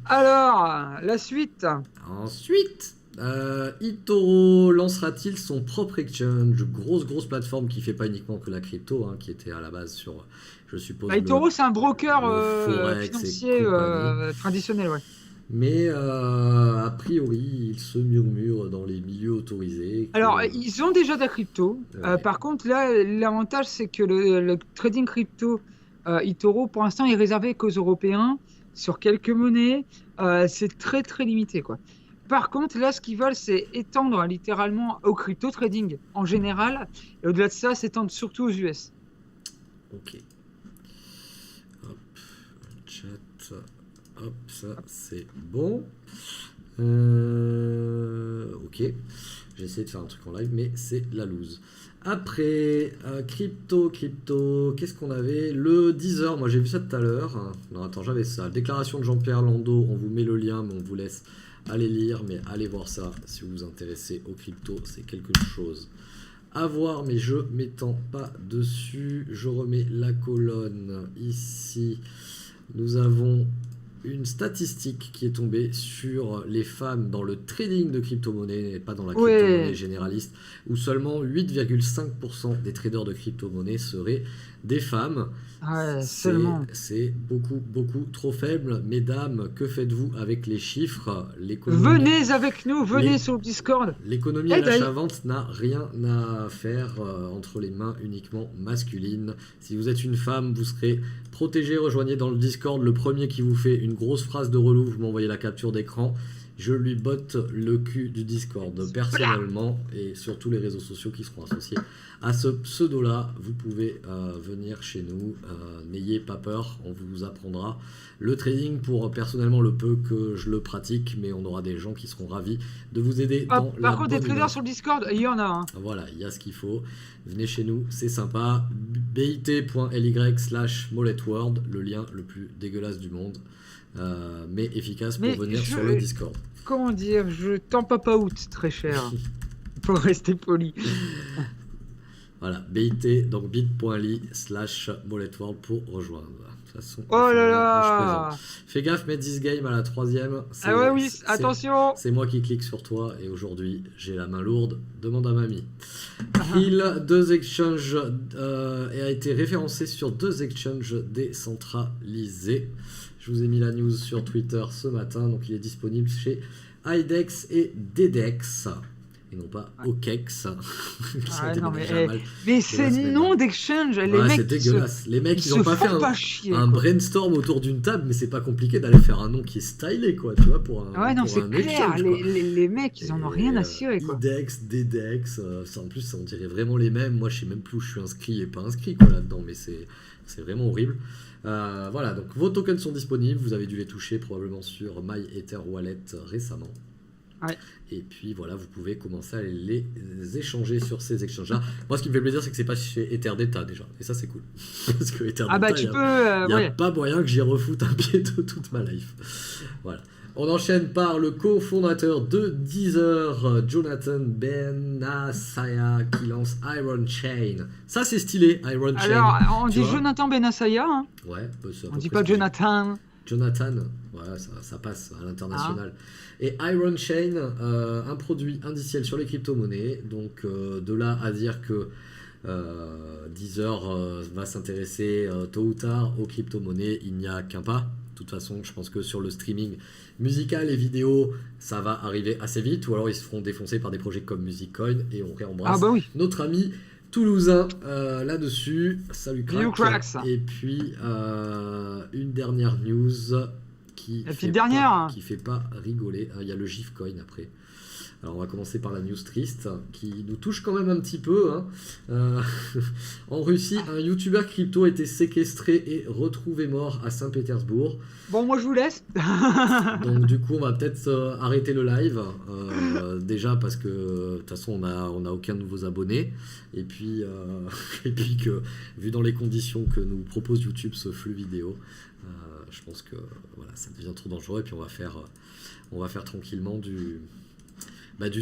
Alors, la suite. Ensuite, eToro lancera-t-il son propre exchange? Grosse plateforme qui fait pas uniquement que la crypto, hein, qui était à la base sur, je suppose. eToro, c'est un broker financier traditionnel, ouais. Mais a priori, il se murmure dans les milieux autorisés. Alors, ils ont déjà de la crypto. Ouais. Par contre, là, l'avantage, c'est que le trading crypto eToro, pour l'instant, est réservé qu'aux Européens sur quelques monnaies. C'est très, très limité, quoi. Par contre, là, ce qu'ils veulent, c'est étendre littéralement au crypto trading en général. Et au-delà de ça, s'étendre surtout aux US. Ok. Hop, chat. Hop, ça c'est bon. Ok. J'ai essayé de faire un truc en live, mais c'est la loose. Après, crypto, qu'est-ce qu'on avait? Le 10h, moi j'ai vu ça tout à l'heure. Non, attends, j'avais ça. Déclaration de Jean-Pierre Landau, on vous met le lien, mais on vous laisse aller lire. Mais allez voir ça si vous vous intéressez aux crypto, c'est quelque chose à voir, mais je m'étends pas dessus. Je remets la colonne ici. Nous avons une statistique qui est tombée sur les femmes dans le trading de crypto-monnaie et pas dans la crypto-monnaie généraliste, où seulement 8,5% des traders de crypto-monnaie seraient des femmes. Ouais, seulement. C'est beaucoup trop faible. Mesdames, que faites-vous avec les chiffres? Venez avec nous, venez sur le Discord. L'économie à l'achat-vente n'a rien à faire entre les mains uniquement masculines. Si vous êtes une femme, vous serez protégé. Rejoignez dans le Discord. Le premier qui vous fait une grosse phrase de relou, vous m'envoyez la capture d'écran. Je lui botte le cul du Discord personnellement et sur tous les réseaux sociaux qui seront associés à ce pseudo-là. Vous pouvez venir chez nous. N'ayez pas peur, on vous apprendra le trading pour personnellement le peu que je le pratique, mais on aura des gens qui seront ravis de vous aider dans la Par contre, des traders sur le Discord, il y en a. Hein. Voilà, il y a ce qu'il faut. Venez chez nous, c'est sympa. bit.ly/molletworld, le lien le plus dégueulasse du monde. Mais efficace pour venir sur le Discord. Comment dire, je t'en papa out, très cher. Pour rester poli. Voilà, donc bit.ly/molletworld pour rejoindre. façon, Oh là je là. présente. Fais gaffe, mets 10 game à la 3e. Ah ouais, oui, attention. C'est moi qui clique sur toi et aujourd'hui j'ai la main lourde. Demande à mamie. Krill, 2 exchanges et a été référencé sur 2 exchanges décentralisés. Je vous ai mis la news sur Twitter ce matin, donc il est disponible chez IDEX et DEDEX. Et non pas OKEX. Mais c'est nom d'exchange. Les mecs, c'est dégueulasse. Les mecs, ils ont pas fait un quoi. brainstorm autour d'une table, mais c'est pas compliqué d'aller faire un nom qui est stylé, quoi, tu vois, pour un. Ouais, non, c'est clair. Exchange, les mecs, ils en ont rien à cirer, quoi. IDEX, DEDEX, en plus, on dirait vraiment les mêmes. Moi, je sais même plus où je suis inscrit et pas inscrit, quoi, là-dedans, mais c'est vraiment horrible. Voilà, donc vos tokens sont disponibles. Vous avez dû les toucher probablement sur MyEtherWallet récemment. Ouais. Et puis voilà, vous pouvez commencer à les échanger sur ces exchanges-là. Moi, ce qui me fait plaisir, c'est que c'est pas chez Etherdata déjà. Et ça, c'est cool. Parce que Etherdata, tu il peux. n'y a pas moyen que j'y refoute un pied de toute ma life. Voilà. On enchaîne par le cofondateur de Deezer, Jonathan Benassaya, qui lance Iron Chain. Ça, c'est stylé, Iron Chain. Alors, on dit Jonathan Benassaya. Hein. Ouais, on dit pas Jonathan. Jonathan, ouais, ça passe à l'international. Et Iron Chain, un produit indiciel sur les crypto-monnaies. Donc de là à dire que Deezer va s'intéresser tôt ou tard aux crypto-monnaies, il n'y a qu'un pas. De toute façon, je pense que sur le streaming musical et vidéo, ça va arriver assez vite. Ou alors ils se feront défoncer par des projets comme Musiccoin. Et on réembrasse notre ami toulousain là-dessus. Salut Crack. Et puis une dernière news qui fait pas rigoler. Il y a le GIFcoin après. Alors on va commencer par la news triste qui nous touche quand même un petit peu. En Russie, un youtubeur crypto a été séquestré et retrouvé mort à Saint-Pétersbourg. Bon, moi je vous laisse. Donc du coup on va peut-être arrêter le live. Déjà parce que de toute façon on a aucun nouveau abonné. Et puis que vu dans les conditions que nous propose YouTube ce flux vidéo, je pense que voilà, ça devient trop dangereux. Et puis on va faire tranquillement du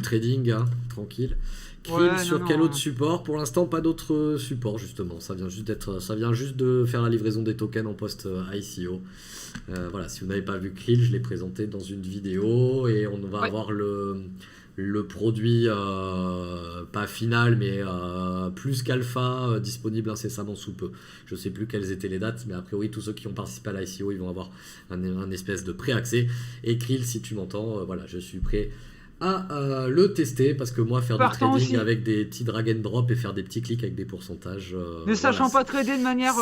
trading, tranquille. Krill sur quel autre support? Pour l'instant, pas d'autre support, justement. Ça vient juste de faire la livraison des tokens en post-ICO. Voilà, si vous n'avez pas vu Krill, je l'ai présenté dans une vidéo et on va avoir le produit, pas final, mais plus qu'alpha, disponible incessamment sous peu. Je sais plus quelles étaient les dates, mais a priori, tous ceux qui ont participé à l'ICO, ils vont avoir un espèce de pré-accès. Et Krill, si tu m'entends, voilà, je suis prêt à le tester parce que moi faire du trading avec des petits drag and drop et faire des petits clics avec des pourcentages ne sachant pas trader de manière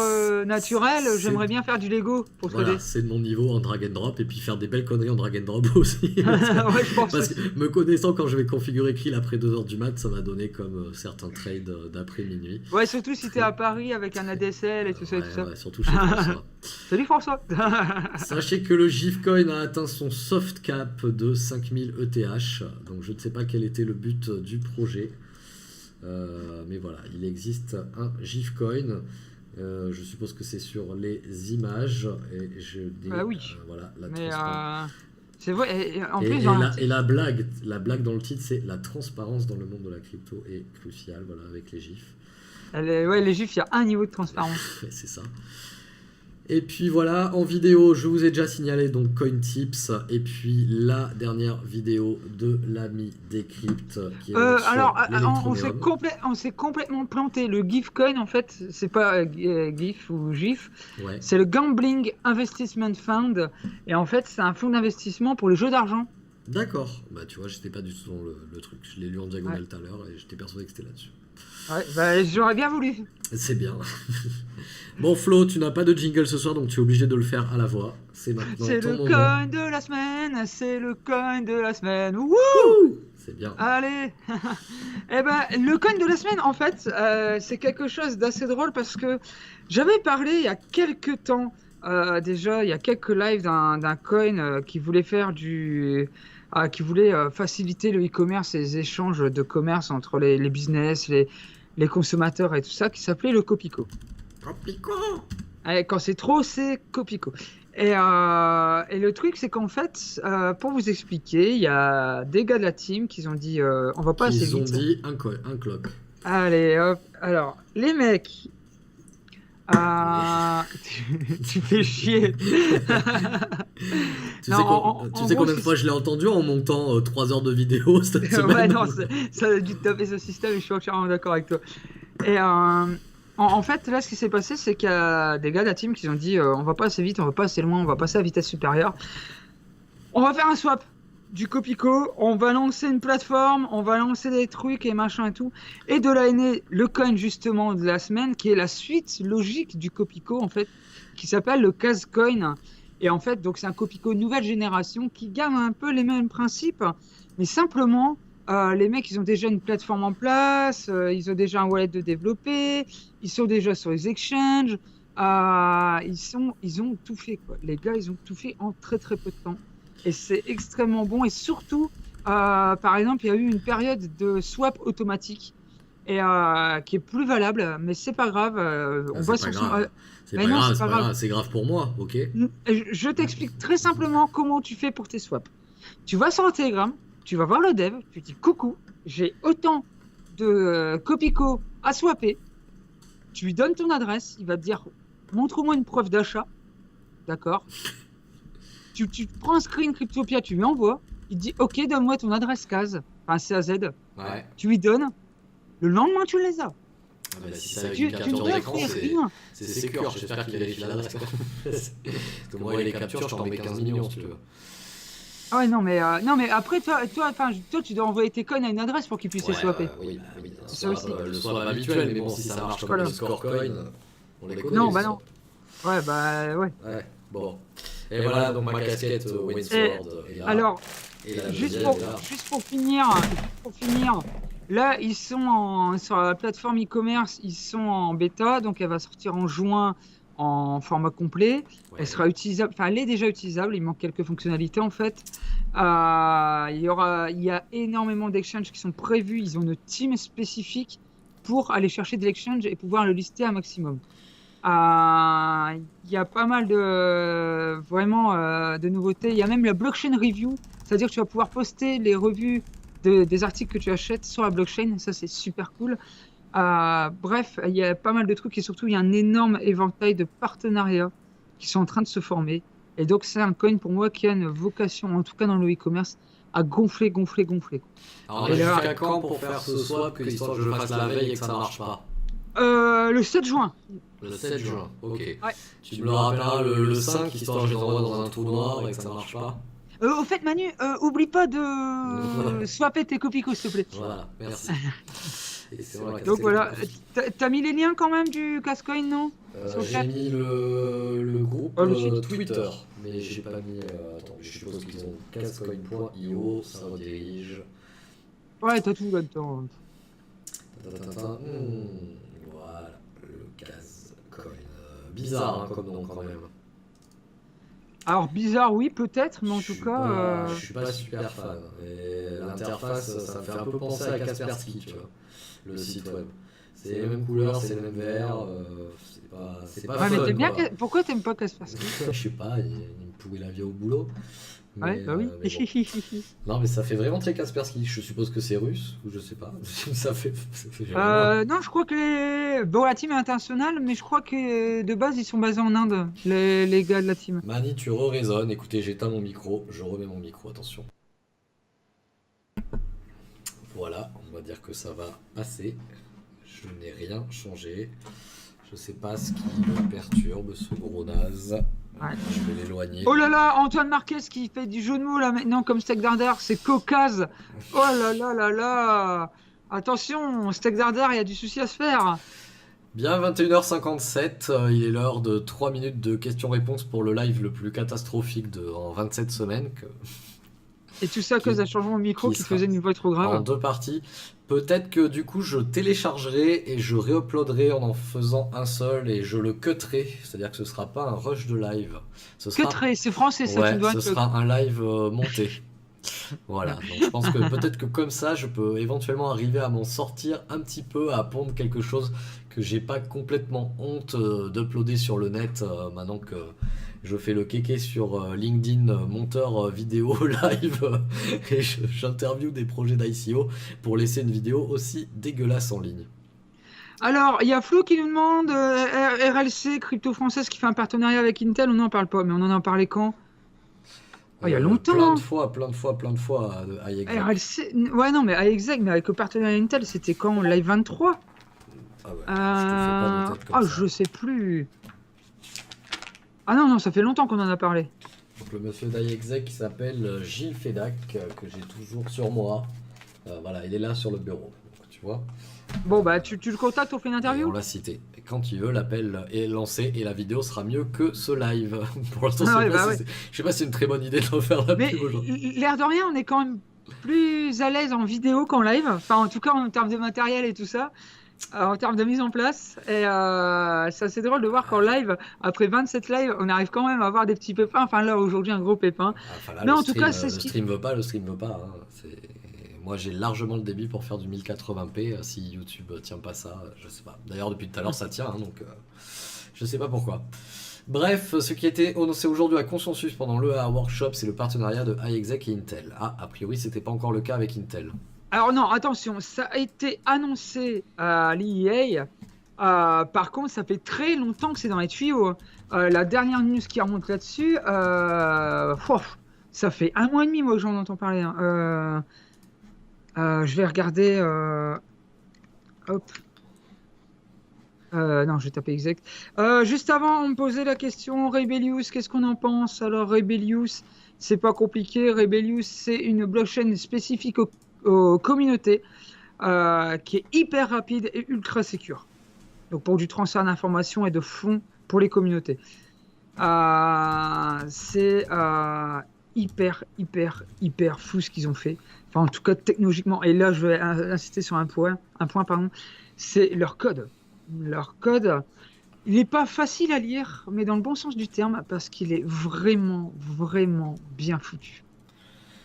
naturelle, j'aimerais bien faire du Lego pour trader. C'est de mon niveau en drag and drop et puis faire des belles conneries en drag and drop aussi. parce que me connaissant, quand je vais configurer Krill après 2h du mat, ça va donner comme certains trades d'après minuit. Ouais, surtout si t'es à Paris avec un ADSL et tout ça. Ouais, surtout chez François. Salut François. Sachez que le GIFcoin a atteint son soft cap de 5000 ETH. Donc je ne sais pas quel était le but du projet. Mais voilà, il existe un GIFcoin. Je suppose que c'est sur les images. Et je dis, voilà, la transparence. C'est vrai. Et la blague dans le titre, c'est la transparence dans le monde de la crypto est cruciale. Voilà, avec les GIFs. Les GIFs, il y a un niveau de transparence. C'est ça. Et puis voilà, en vidéo, je vous ai déjà signalé donc CoinTips et puis la dernière vidéo de l'ami Decrypt qui est alors on s'est complètement planté. Le GIFcoin en fait, c'est pas GIF ou GIF, c'est le Gambling Investment Fund et en fait c'est un fonds d'investissement pour les jeux d'argent. D'accord, bah tu vois, j'étais pas du tout dans le truc, je l'ai lu en diagonale tout à l'heure et j'étais persuadé que c'était là-dessus. Ouais, bah j'aurais bien voulu. C'est bien. Bon Flo, tu n'as pas de jingle ce soir, donc tu es obligé de le faire à la voix. C'est maintenant c'est ton le moment. Coin de la semaine, c'est le coin de la semaine. Wouh! C'est bien. Allez. Eh ben, le coin de la semaine, en fait, c'est quelque chose d'assez drôle parce que j'avais parlé il y a quelques temps, déjà, il y a quelques lives d'un coin qui voulait faire qui voulait faciliter le e-commerce et les échanges de commerce entre les business, les consommateurs et tout ça, qui s'appelait le Copico. Copico. Quand c'est trop, c'est Copico. Et le truc, c'est qu'en fait, pour vous expliquer, il y a des gars de la team qui ont dit on va pas assez vite. Ils ont dit un clock. Allez, hop. Alors, les mecs Tu fais chier. Tu Non, sais, en gros, combien de fois je l'ai entendu en montant 3 heures de vidéo cette ouais, semaine? non, ça a dû te taper ce système et je suis entièrement d'accord avec toi. Et en fait, là, ce qui s'est passé, c'est qu'il y a des gars de la team qui ont dit on va pas assez vite, on va pas assez loin, on va passer à vitesse supérieure. On va faire un swap du Copico, on va lancer une plateforme, on va lancer des trucs et machin et tout. Et de là est né le coin justement de la semaine, qui est la suite logique du Copico, en fait, qui s'appelle le Cascoin. Et en fait, donc c'est un Copico nouvelle génération qui garde un peu les mêmes principes, mais simplement, les mecs, ils ont déjà une plateforme en place, ils ont déjà un wallet de développé, ils sont déjà sur les exchanges, ils ont tout fait, quoi. Les gars, ils ont tout fait en très très peu de temps. Et c'est extrêmement bon. Et surtout, par exemple, il y a eu une période de swap automatique et qui est plus valable, mais c'est pas grave. On va C'est pas sur son. grave. C'est Mais pas non, grave, c'est c'est pas pas grave. grave. C'est grave pour moi, ok? Je t'explique très simplement comment tu fais pour tes swaps. Tu vas sur le Telegram, tu vas voir le dev, tu dis coucou, j'ai autant de Copico à swapper. Tu lui donnes ton adresse, il va te dire montre-moi une preuve d'achat. D'accord? Tu prends un screen Cryptopia, tu lui envoies, il te dit ok, donne-moi ton adresse CAS, enfin CAZ, Ouais. tu lui donnes, le lendemain tu les as. Ah bah, si c'est avec Tu une ne capture dois d'écran, faire c'est rien. secure. J'espère qu'il vérifie l'adresse. Parce que moi, les captures, je t'en mets 15 millions si tu veux. Ah ouais, non, mais après, toi, tu dois envoyer tes coins à une adresse pour qu'ils puissent les swapper. Oui, un Ça aussi. le swap habituel, mais bon, si ça marche comme Voilà. les score coins, on les connaît. Non, les bah non. swaps. Ouais, bah ouais. Ouais, bon. Et voilà, donc ma casquette Wainsword est là. Alors, Et la juste deuxième est là. pour finir, là, ils sont sur la plateforme e-commerce, ils sont en bêta, donc elle va sortir en juin en format complet. Ouais. Elle sera utilisable, enfin, elle est déjà utilisable, il manque quelques fonctionnalités en fait. Il y a énormément d'exchanges qui sont prévus, ils ont une team spécifique pour aller chercher de l'exchange et pouvoir le lister un maximum. Il y a pas mal de nouveautés. Il y a même la blockchain review, c'est-à-dire que tu vas pouvoir poster les revues des articles que tu achètes sur la blockchain. Ça, c'est super cool. Bref, il y a pas mal de trucs et surtout, il y a un énorme éventail de partenariats qui sont en train de se former. Et donc, c'est un coin pour moi qui a une vocation, en tout cas dans le e-commerce, à gonfler. Alors, on Et a là- jusqu'à quand pour faire ce swap, que histoire que je le fasse la veille et que ça marche pas? Le 7 juin. Le 7 juin, ok. Ouais. Tu me le rappelleras le 5, histoire que je les envoie dans un trou noir et que ça marche pas? Au fait, Manu, oublie pas de swapper tes copies, s'il te plaît. Voilà, merci. Et c'est vrai que Donc c'est voilà, quelque t'as mis les liens quand même du Cascoin, non? Sur le chat. J'ai mis le groupe Oh, le site. Twitter, mais j'ai pas mis. Attends, je suppose qu'ils ont cascoin.io, ça redirige. Ouais, t'as tout là-dedans. Voilà, le Cascoin. Bizarre hein, comme nom quand même. Alors bizarre, oui, peut-être, mais en tout cas, Je suis pas super fan. Et l'interface, ça me fait un peu penser à Kaspersky, tu vois, le site web. C'est les mêmes couleurs, c'est les mêmes verts. C'est pas ouais, mais fun, t'aimes bien. quoi. Pourquoi t'aimes pas Kaspersky? Je sais pas, il me pourrit la vie au boulot. Ouais, bah oui. mais bon. Non, mais ça fait vraiment très Kaspersky. Je suppose que c'est russe, ou je sais pas. ça fait vraiment- Non, je crois que bon, la team est internationale, mais je crois que de base ils sont basés en Inde, les gars de la team. Mani, tu re-résonnes. Écoutez, j'éteins mon micro. Je remets mon micro, attention. Voilà, on va dire que ça va passer. Je n'ai rien changé. Je sais pas ce qui me perturbe, ce gros naze. Ouais. Je vais l'éloigner. Oh là là, Antoine Marquez qui fait du jeu de mots là maintenant comme Steak Dardar, c'est Caucase. Oh là là là là. Attention, Steak Dardar, il y a du souci à se faire. Bien 21h57, il est l'heure de 3 minutes de questions-réponses pour le live le plus catastrophique en 27 semaines. Et tout ça à cause d'un changement de micro qui faisait une voix trop En grave. 2 parties. Peut-être que du coup je téléchargerai et je réuploaderai en faisant un seul et je le cutterai. C'est-à-dire que ce sera pas un rush de live. Ce sera... Cutterai, c'est français ça, Ouais, tu dois ce sera un live monté. Voilà, donc je pense que peut-être que comme ça je peux éventuellement arriver à m'en sortir un petit peu, à pondre quelque chose que j'ai pas complètement honte d'uploader sur le net maintenant que je fais le kéké sur LinkedIn, monteur vidéo live et j'interview des projets d'ICO pour laisser une vidéo aussi dégueulasse en ligne. Alors, il y a Flo qui nous demande RLC, crypto française qui fait un partenariat avec Intel, on n'en parle pas, mais on en a parlé quand? Oh, il y a longtemps, hein. Plein de fois à iExec. RLC, ouais, non, mais iExec, mais avec le partenariat Intel, c'était quand? Live 23? Ah ouais, je te fais pas de tête comme Ah, ça. je sais plus. Ah non, non, ça fait longtemps qu'on en a parlé. Donc le monsieur d'iExec qui s'appelle Gilles Fedac, que j'ai toujours sur moi. Voilà, il est là sur le bureau. Donc, tu vois. Bon, bah, tu le contactes, on fait une Et interview? on l'a cité. Et quand il veut, l'appel est lancé et la vidéo sera mieux que ce live. Pour l'instant, Ah ouais, je sais pas bah si ouais. je sais pas si c'est une très bonne idée de refaire la Mais pub aujourd'hui. l'air de rien, on est quand même plus à l'aise en vidéo qu'en live. Enfin, en tout cas, en termes de matériel et tout ça. En termes de mise en place. Et c'est assez drôle de voir qu'en live, après 27 lives, on arrive quand même à avoir des petits pépins. Enfin, là, aujourd'hui, un gros pépin. Enfin là, Mais en tout cas, c'est le ce qui. stream veut pas, le stream veut pas. Hein. Moi, j'ai largement le débit pour faire du 1080p. Si YouTube tient pas ça, je sais pas. D'ailleurs, depuis tout à l'heure, ça tient, hein, donc je sais pas pourquoi. Bref, ce qui était annoncé aujourd'hui à Consensus pendant l'EA Workshop, c'est le partenariat de iExec et Intel. Ah, a priori, c'était pas encore le cas avec Intel. Alors, non, attention, ça a été annoncé à l'EA. Par contre, ça fait très longtemps que c'est dans les tuyaux. La dernière news qui remonte là-dessus, ça fait 1 mois et demi, moi, que j'en entends parler. Hein. Je vais regarder. Hop. Non, je vais taper exact. Juste avant, on me posait la question Rebellious, qu'est-ce qu'on en pense? Alors, Rebellious, c'est pas compliqué. Rebellious, c'est une blockchain spécifique aux communautés qui est hyper rapide et ultra sécure. Donc, pour du transfert d'informations et de fonds pour les communautés. C'est hyper fou ce qu'ils ont fait. Enfin, en tout cas, technologiquement. Et là, je vais insister sur un point, pardon. C'est leur code. Leur code, il n'est pas facile à lire, mais dans le bon sens du terme, parce qu'il est vraiment bien foutu.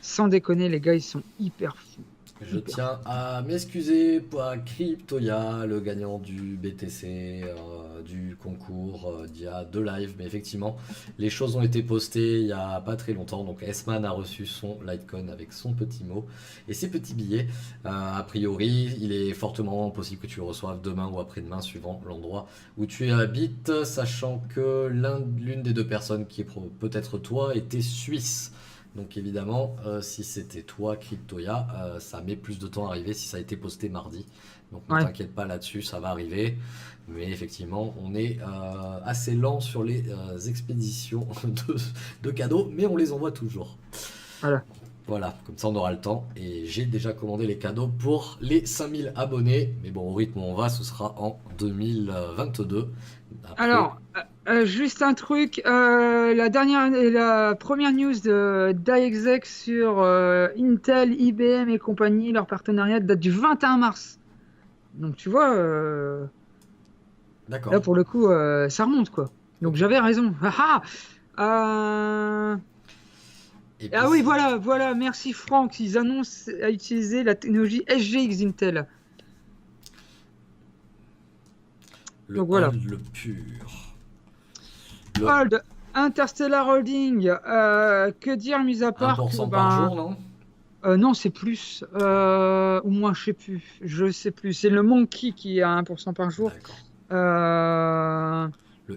Sans déconner, les gars, ils sont hyper fous. Je tiens à m'excuser pour Cryptoya, le gagnant du BTC, du concours d'il y a 2 lives. Mais effectivement, les choses ont été postées il y a pas très longtemps. Donc S-Man a reçu son Litecoin avec son petit mot et ses petits billets. A priori, il est fortement possible que tu le reçoives demain ou après-demain, suivant l'endroit où tu habites. Sachant que l'une des 2 personnes qui est peut-être toi était suisse. Donc évidemment, si c'était toi, Cryptoya, ça met plus de temps à arriver si ça a été posté mardi. Donc ne t'inquiète pas là-dessus, ça va arriver. Mais effectivement, on est assez lent sur les expéditions de cadeaux, mais on les envoie toujours. Voilà, comme ça on aura le temps. Et j'ai déjà commandé les cadeaux pour les 5000 abonnés. Mais bon, au rythme où on va, ce sera en 2022. Après... Alors, juste un truc. La première news d'iExec sur Intel, IBM et compagnie, leur partenariat date du 21 mars. Donc tu vois, D'accord. Là pour le coup, ça remonte quoi. Donc j'avais raison. Ah oui, voilà, merci Franck. Ils annoncent à utiliser la technologie SGX Intel. Donc voilà. Le pur. Hold, Interstellar Holding, que dire mis à part 1% par jour, non? Non, c'est plus. Ou moins, je sais plus. C'est le Monkey qui a 1% par jour. Le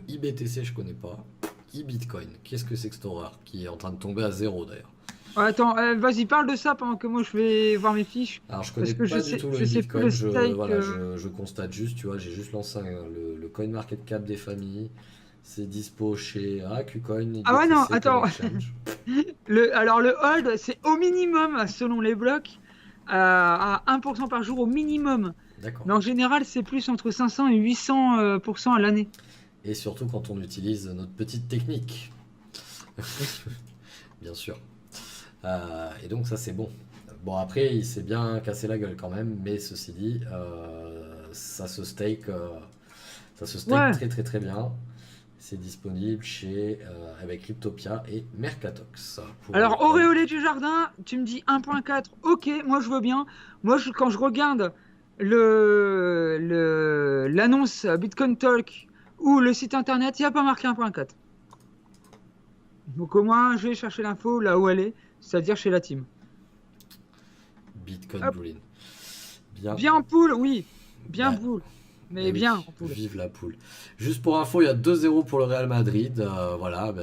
IBTC, je connais pas. eBitcoin, qu'est-ce que c'est que cette horreur? Qui est en train de tomber à 0 d'ailleurs. Attends, vas-y, parle de ça pendant que moi je vais voir mes fiches. Alors je connais pas du tout le Bitcoin, je constate juste, tu vois, j'ai juste lancé le CoinMarketCap des familles. C'est dispo chez KuCoin. Ah ouais, non, attends. Alors le hold, c'est au minimum, selon les blocs, à 1% par jour au minimum. D'accord. Mais en général, c'est plus entre 500 et 800% à l'année. Et surtout quand on utilise notre petite technique. Bien sûr. Et donc ça c'est bon. Bon après il s'est bien cassé la gueule quand même, mais ceci dit, ça se stake très bien. C'est disponible avec Cryptopia et Mercatox. Alors auréolé du jardin, tu me dis 1.4, ok, moi je veux bien. Moi quand je regarde l'annonce Bitcoin Talk ou le site internet, il n'y a pas marqué 1.4. Donc au moins je vais chercher l'info là où elle est, c'est-à-dire chez la team. Bitcoin Green. Bien pool, oui. Bien pool. Mais Eh bien, oui, en poule. vive la poule. Juste pour info, il y a 2-0 pour le Real Madrid. Voilà,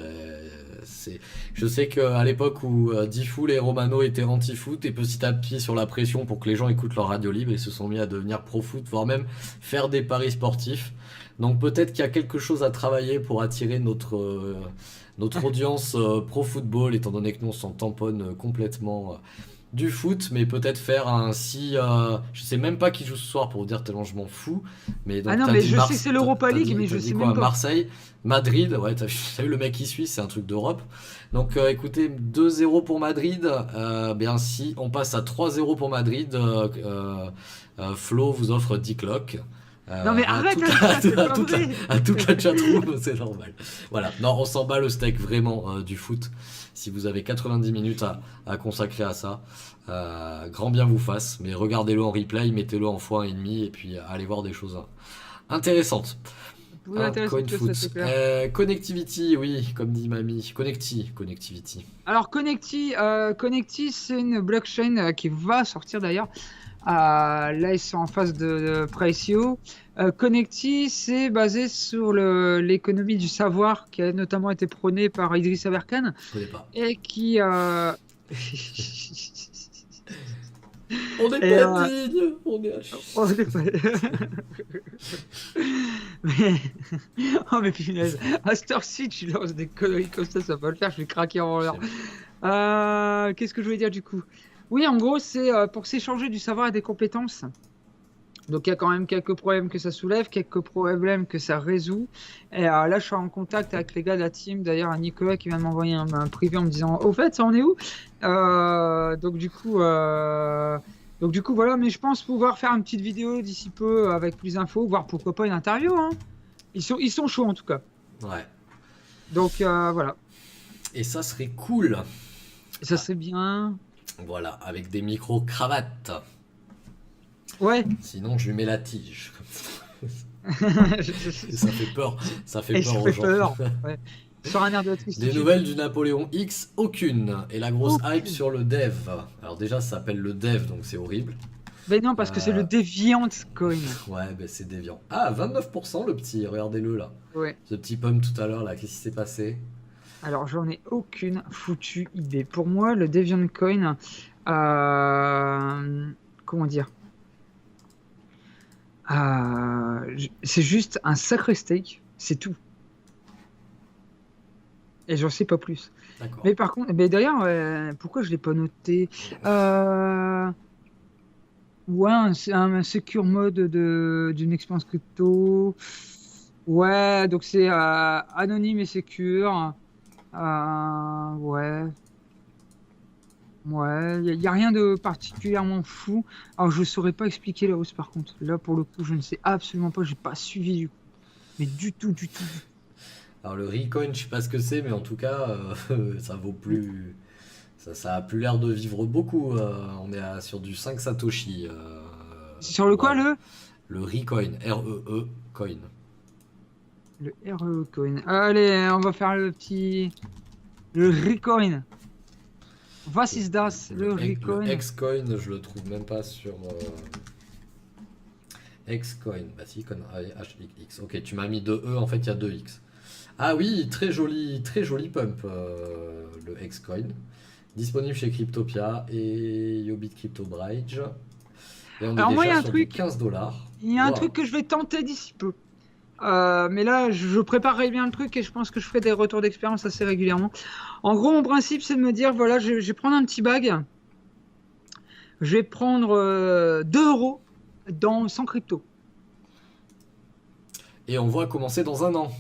je sais qu'à l'époque où Difool et Romano étaient anti-foot et petit à petit sur la pression pour que les gens écoutent leur radio libre, ils se sont mis à devenir pro-foot, voire même faire des paris sportifs. Donc peut-être qu'il y a quelque chose à travailler pour attirer notre audience pro-football, étant donné que nous on s'en tamponne complètement du foot, mais peut-être faire un si... je sais même pas qui joue ce soir pour vous dire tellement je m'en fous. Mais Ah donc non, t'as mais dit je sais que c'est l'Europa League, mais t'as je dit sais quoi? même pas. Marseille, Madrid, ouais, t'as vu le mec qui suit, c'est un truc d'Europe. Donc écoutez, 2-0 pour Madrid. Bien si on passe à 3-0 pour Madrid, Flo vous offre 10 cloques. Non mais À arrête toute, avec ça, c'est à pas toute vrai. à toute la chatroom, c'est normal. Voilà, non, on s'en bat le steak vraiment du foot. Si vous avez 90 minutes à consacrer à ça, grand bien vous fasse. Mais regardez-le en replay, mettez-le en x1,5 et puis allez voir des choses intéressantes. Plus intéressant Coin que ça, foot. c'est clair. Connectivity, oui, comme dit mamie. Connectivity. Alors Connecti, c'est une blockchain qui va sortir d'ailleurs. Là, ils sont en phase de pré-ICO. Connecti, c'est basé sur l'économie du savoir qui a notamment été prônée par Idriss Aberkan Je connais pas. et qui... On n'est Et, pas digne, on est à chier. Oh, mais... oh mais punaise, à cette heure-ci tu lances des conneries comme ça va pas le faire, je vais craquer en l'heure. Qu'est-ce que je voulais dire du coup? Oui, en gros, c'est pour s'échanger du savoir et des compétences. Donc il y a quand même quelques problèmes que ça soulève, quelques problèmes que ça résout. Et là, je suis en contact avec les gars de la team. D'ailleurs, un Nicolas qui vient de m'envoyer un privé en me disant au fait, ça en est où? Donc du coup, voilà. Mais je pense pouvoir faire une petite vidéo d'ici peu avec plus d'infos, voire pourquoi pas une interview. Hein. Ils sont chauds en tout cas. Ouais. Donc voilà. Et ça serait cool. Ça serait bien. Voilà, avec des micro-cravates. Ouais. Sinon, je lui mets la tige. Et ça fait peur. Ça fait Et peur ça aux fait gens. peur. Ouais. Sur un air de tristesse. Des nouvelles du Napoléon X, aucune. Et la grosse Aucune. hype sur le dev. Alors déjà, ça s'appelle le dev, donc c'est horrible. Ben non, parce que c'est le Deviant Coin. Ouais, ben c'est déviant. Ah, 29% le petit, regardez-le là. Ouais. Ce petit pomme tout à l'heure là, qu'est-ce qui s'est passé? Alors, j'en ai aucune foutue idée. Pour moi, le Deviant Coin, comment dire, c'est juste un sacré steak, c'est tout. Et j'en sais pas plus. D'accord. Mais par contre, d'ailleurs, pourquoi je l'ai pas noté? Ouais, un secure mode d'une expérience crypto. Ouais, donc c'est anonyme et secure. Ouais. Ouais, il n'y a rien de particulièrement fou. Alors, je ne saurais pas expliquer la hausse par contre. Là, pour le coup, je ne sais absolument pas. J'ai pas suivi du coup. Mais du tout. Alors le Recoin, je sais pas ce que c'est, mais en tout cas, ça vaut plus. Ça a plus l'air de vivre beaucoup. On est sur du 5 Satoshi. C'est sur le quoi, voilà. Le Recoin, R-E-E coin. le RE Coin. Allez, on va faire le Recoin. Was ist das? Le Recoin. Le Xcoin, je le trouve même pas sur Xcoin. Bah si, HX. Ok, tu m'as mis 2 E, en fait il y a 2 X. Ah oui, très joli pump le Xcoin. Disponible chez Cryptopia et Yobit Crypto Bridge. Et on est Alors moi, il y déjà a un sur truc. du 15$. Il y a un Wow. truc que je vais tenter d'ici peu. Mais là, je préparerai bien le truc et je pense que je ferai des retours d'expérience assez régulièrement. En gros, mon principe, c'est de me dire, voilà, je vais prendre un petit bag. Je vais prendre 2 € sans crypto. Et on voit commencer dans un an.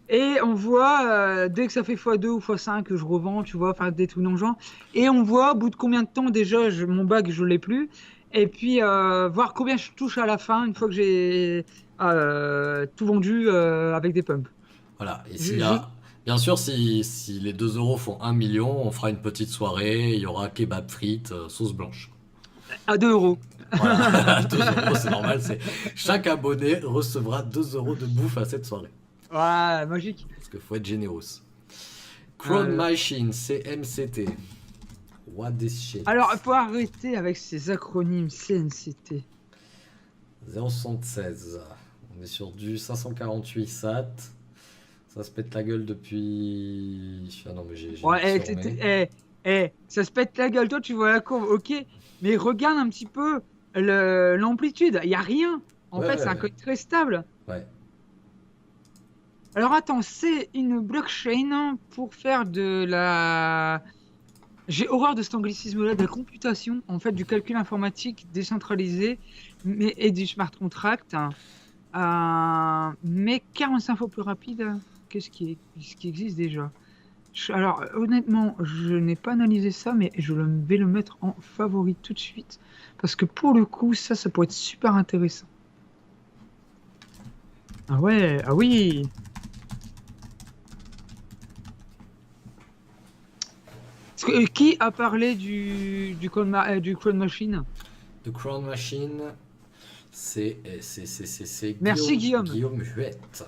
Et on voit, dès que ça fait x2 ou x5 que je revends, tu vois, faire des trucs dans le genre. Et on voit, au bout de combien de temps déjà, mon bag, je l'ai plus. Et puis, voir combien je touche à la fin, une fois que j'ai tout vendu avec des pumps. Voilà. Et s'il y a... Bien sûr, si les 2 € font 1 million, on fera une petite soirée, il y aura kebab frites, sauce blanche. À 2 €. Voilà, 2 €, c'est normal. Chaque abonné recevra 2 € de bouffe à cette soirée. Voilà, magique. Parce qu'il faut être généreux. Crown Machine, CMCT. What this shit? Alors, il faut arrêter avec ces acronymes CNCT. 076. On est sur du 548 SAT. Ça se pète la gueule depuis... Ah non, mais j'ai Ouais, tourné. ça se pète la gueule, toi tu vois la courbe, ok, mais regarde un petit peu l'amplitude, il n'y a rien. En Ouais, fait, ouais, c'est un ouais. code très stable. Ouais. Alors attends, c'est une blockchain pour faire de la... J'ai horreur de cet anglicisme-là, de la computation, en fait, du calcul informatique décentralisé et du smart contract, hein. Mais 45 fois plus rapide que ce qui existe déjà. Alors, honnêtement, je n'ai pas analysé ça, mais vais le mettre en favori tout de suite. Parce que pour le coup, ça pourrait être super intéressant. Ah ouais, ah oui. Qui a parlé du Clone Machine? The Crown Machine, c'est Merci Guillaume. Guillaume Huette.